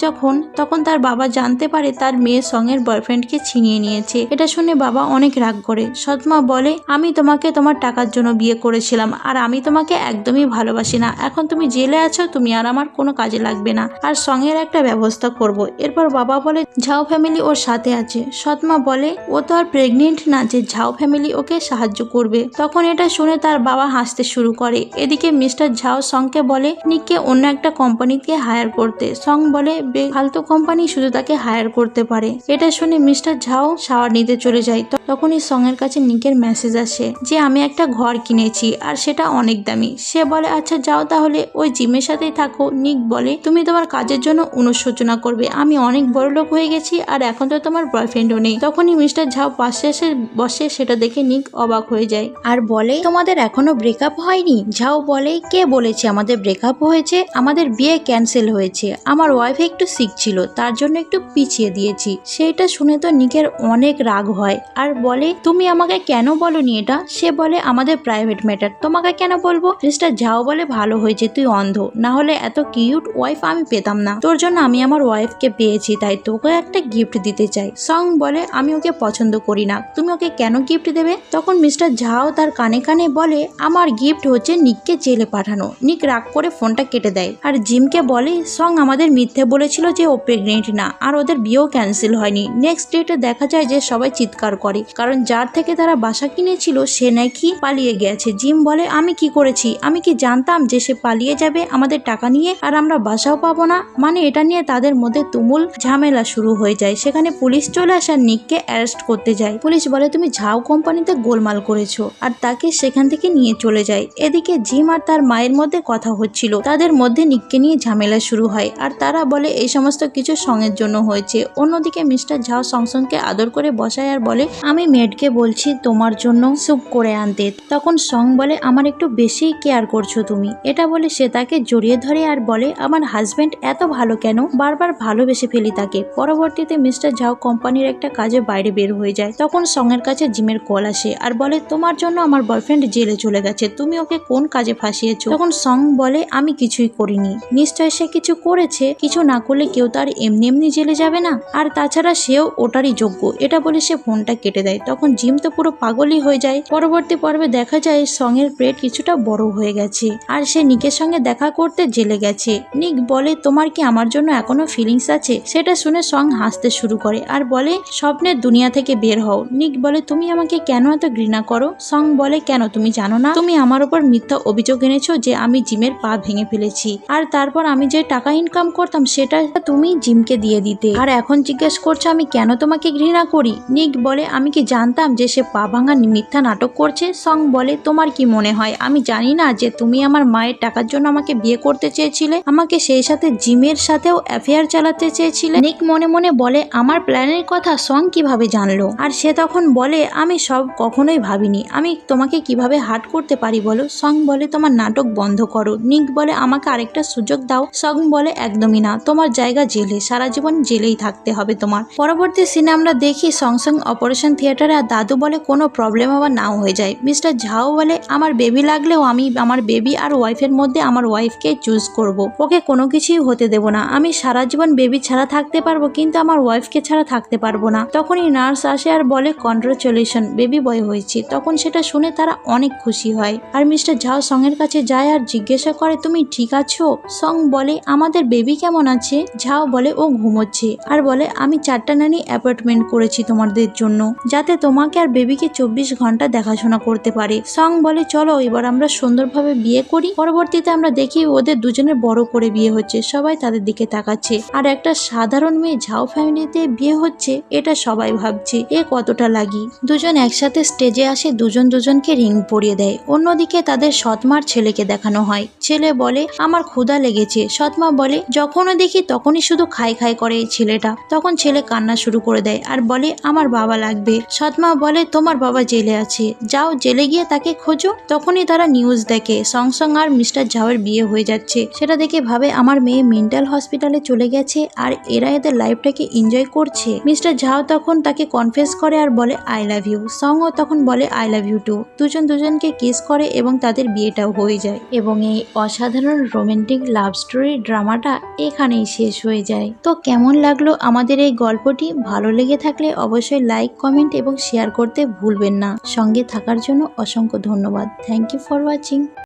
তখন তার বাবা জানতে পারে তার মেয়ে সঙ্গের বয়ফ্রেন্ডকে ছিনিয়ে নিয়েছে। এটা শুনে বাবা অনেক রাগ করে। সৎমা বলে, আমি তোমাকে তোমার টাকার জন্য বিয়ে করেছিলাম, আর আমি তোমাকে একদমই ভালোবাসি না। এখন তুমি জেলে আছো, তুমি আর আমার কোনো কাজে লাগবে না, আর সঙ্গের একটা ব্যবস্থা করব। এরপর বাবা বলে ঝাও ফ্যামিলি ওর সাথে আছে। সৎমা বলে ও তো আর প্রেগনেন্ট না যে ঝাও ফ্যামিলি ওকে সাহায্য করবে। তখন এটা শুনে তার বাবা হাসতে শুরু করে। এদিকে মিস্টার ঝাও সংকে বলে নিককে অন্য একটা কোম্পানিকে হায়ার করতে। সং বলে ফালতু কোম্পানি শুধু তাকে হায়ার করতে পারে। এটা শুনে মিস্টার ঝাও শাওয়ার নিতে চলে যায়। তখনই সঙের কাছে নিকের মেসেজ আসে যে আমি একটা ঘর কিনেছি, আর সেটা অনেক দামি। সে বলে আচ্ছা যাও তাহলে ওই জিমের সাথেই থাকো। নিক বলে তুমি তোমার কাজের জন্য অনুশোচনা করবে, আমি অনেক বড় লোক হয়ে গেছি, আর এখন তো তোমার বয়ফ্রেন্ডও নেই। তখনই মিস্টার ঝাও পাশে এসে বসে, সেটা দেখে নিক অবাক হয়ে যায় আর বলে তোমাদের এখনো ব্রেকআপ হয়নি? ঝাও বলে কে বলেছে আমাদের ব্রেকআপ হয়েছে, আমাদের বিয়ে ক্যান্সেল হয়েছে, আমার ওয়াইফ একটু সিক ছিল তার জন্য একটু পিছিয়ে দিয়েছি। সেইটা শুনে তো নিকের অনেক রাগ হয় আর বলে তুমি আমাকে কেন বলনি এটা? সে বলে আমাদের প্রাইভেট ম্যাটার, তোমাকে কেন বলবো? মিস্টার ঝাও বলে ভালো হয়েছে তুই অন্ধ, না হলে এত কিউট ওয়াইফ আমি পেতাম না। তোর জন্য আমি আমার ওয়াইফকে পেয়েছি, তাই তোকে একটা গিফট দিতে চাই। সং বলে আমি ওকে পছন্দ করি না, তুমি ওকে কেন গিফট দেবে? তখন মিস্টার ঝাও তার কানে কানে বলে আমার গিফট হচ্ছে নিককে জেলে পাঠানো। নিক রাগ করে ফোনটা কেটে দেয় আর জিমকে বলে সং আমাদের মিথ্যে বলেছিল যে ও প্রেগনেন্ট না, আর ওদের বিয়েও ক্যান্সেল হয়নি। নেক্সট ডেটে দেখা যায় যে সবাই চিৎকার করে, কারণ যার থেকে তারা বাসা কিনেছিল সে নাকি পালিয়ে গেছে। জিম বলে আমি কি করেছি? আমি কি জানতাম যে সে পালিয়ে যাবে আমাদের টাকা নিয়ে, আর আমরা বাসাও পাবো না? মানে এটা নিয়ে তাদের মধ্যে তুমুল ঝামেলা শুরু হয়ে যায়। সেখানে পুলিশ চলে আসে আর নিককে অ্যারেস্ট করতে যায়। পুলিশ বলে তুমি ঝাও কোম্পানিতে গোলমাল করেছো, আর তাকে সেখান থেকে নিয়ে চলে যায়। এদিকে জিম আর তার মায়ের মধ্যে কথা হচ্ছিল, তাদের মধ্যে নিককে নিয়ে ঝামেলা শুরু হয়, আর তারা বলে এই সমস্ত কিছু সঙের জন্য হয়েছে। অন্যদিকে মিস্টার ঝাও সংসংকে আদর করে বসায় আর বলে আমি মেডকে বলছি তোমার জন্য স্যুপ করে আনতে। তখন সং বলে আমার একটু বেশি কেয়ার করছো তুমি। এটা বলে সে তাকে জড়িয়ে ধরে আর বলে আমার হাজবেন্ড এত ভালো কেন, বারবার ভালোবেসে ফেলি তাকে। পরবর্তীতে মিস্টার ঝাও কোম্পানির একটা কাজে বাইরে বের হয়ে যায়। তখন সঙের কাছে জিমের কল আসে আর বলে তোমার জন্য আমার বয়ফ্রেন্ড জেলে চলে গেছে, তুমি ওকে কোন কাজে ফাঁসিয়েছো? তখন সং বলে আমি কিছুই করিনি। নিশ্চয় সে কিছু করেছে, কিছু না করলে কেউ তার এমনি এমনি জেলে যাবে না, আর তাছাড়া সেও ওটারই যোগ্য। এটা বলে সে ফোনটা কেটে দেয়। তখন জিম তো পুরো পাগলই হয়ে যায়। পরবর্তী পর্বে দেখা যায় সঙের পেট কিছুটা বড় হয়ে গেছে, আর সে নিকের সঙ্গে দেখা করতে জেলে গেছে। নিক বলে তোমার কি আমার জন্য এখনো ফিলিংস আছে? সেটা শুনে সং হাসতে শুরু করে আর বলে স্বপ্নের দুনিয়া থেকে বের হও। নিক বলে তুমি আমাকে কেন এত ঘৃণা করো? সং বলে কেন তুমি জানো না? তুমি আমার উপর মিথ্যা অভিযোগ এনেছো যে আমি জিমের পা ভেঙে ফেলেছি, আর তারপর আমি যে টাকা ইনকাম করতাম সেটা তুমি জিমকে দিয়ে দিতে, আর এখন জিজ্ঞেস করছো আমি কেন তোমাকে ঘৃণা করি? নিক বলে আমি কি জানতাম যে সে পা ভাঙা মিথ্যা নাটক করছে? সং বলে তোমার কি মনে হয় আমি জানি না যে তুমি আমার মায়ের টাকার জন্য আমাকে বিয়ে করতে চেয়েছিলে, আমাকে সেই সাথে জিমের সাথেও অ্যাফেয়ার চালাতে চেয়েছিলে? নিক মনে মনে বলে আমার প্ল্যানের কথা সং কিভাবে জানলো? আর সে তখন বলে আমি সব কখনোই ভাবিনি, আমি তোমাকে কিভাবে হার্ট করতে পারি বলো? সং বলে তোমার নাটক বন্ধ করো। নিক বলে আমাকে আরেকটা সুযোগ দাও। সং বলে একদমই না, তোমার জায়গা জেলে, সারা জীবন জেলেই থাকতে হবে তোমার। পরবর্তী সিনে আমরা দেখি সং অপারেশন থিয়েটারে, আর দাদু বলে কোনো প্রবলেম আবার নাও হয়ে যায়। মিস্টার ঝাও বলে আমার বেবি লাগলেও আমি আমার বেবি আর ওয়াইফের মধ্যে আমার ওয়াইফকে চুজ করব, ওকে কোনো কিছুই হতে দেব না। আমি সারা জীবন বেবি ছাড়া থাকতে পারবো, কিন্তু আমার ওয়াইফকে ছাড়া থাকতে পারবো না। তখনই নার্স আসে আর বলে কনগ্রাচুলেশন, বেবি বয় হয়েছে। তখন সেটা শুনে তারা অনেক খুশি হয়, আর মিস্টার ঝাও সঙের কাছে যায় আর জিজ্ঞাসা করে তুমি ঠিক আছো? সং বলে আমাদের বেবি কেমন আছে? ঝাও বলে ও ঘুমোচ্ছে, আর বলে আমি 4টা নানি অ্যাপয়েন্টমেন্ট করেছি তোমাদের জন্য, যাতে তোমাকে আর বেবিকে 24 ঘন্টা দেখাশোনা করতে পারে। সং বলে চলো এবার আমরা সুন্দরভাবে বিয়ে করি। পরবর্তীতে আমরা দেখি ওদের দুজনের বড় করে বিয়ে হচ্ছে, সবাই তাদের দিকে তাকাচ্ছে, আর একটা সাধারণ মেয়ে ঝাও ফ্যামিলিতে বিয়ে হচ্ছে, এটা সবাই ভাবছে এ কতটা লাগি। দুজন একসাথে স্টেজে আসে, দুজন দুজনকে রিং পরিয়ে দেয়। দেয়। অন্যদিকে তাদের সৎমার ছেলেকে দেখানো হয়। ছেলে বলে আমার ক্ষুধা লেগেছে। সৎমা বলে যখনও দেখি তখনই শুধু খাই খাই করে এই ছেলেটা। তখন ছেলে কান্না শুরু করে দেয় আর বলে আমার বাবা লাগবে। সৎমা বলে তোমার বাবা জেলে আছে, যাও জেলে গিয়ে তাকে খোঁজো। তখনই তারা নিউজ দেখে সংসং আর মিস্টার ঝাওয়ের বিয়ে হয়ে যাচ্ছে। সেটা দেখে ভাবে আমার মেয়ে মেন্টাল হসপিটালে চলে গেছে আর এরা এদের লাইফটাকে এনজয় করছে। মিস্টার ঝাও তখন তাকে কনফেস করে আর বলে আই লাভ ইউ। সংও তখন বলে আই লাভ ইউ টু। দুজন দুজনকে কিস করে এবং তাদের বিয়েটাও হয়ে যায় এবং এই অসাধারণ রোমান্টিক লাভ স্টোরি ড্রামাটা এখানেই শেষ হয়ে যায়। তো কেমন লাগলো আমাদের এই গল্পটি? ভালো লেগে থাকলে অবশ্যই লাইক, কমেন্ট এবং শেয়ার করতে ভুলবেন না। সঙ্গে থাকার জন্য অসংখ্য ধন্যবাদ। Thank you for watching.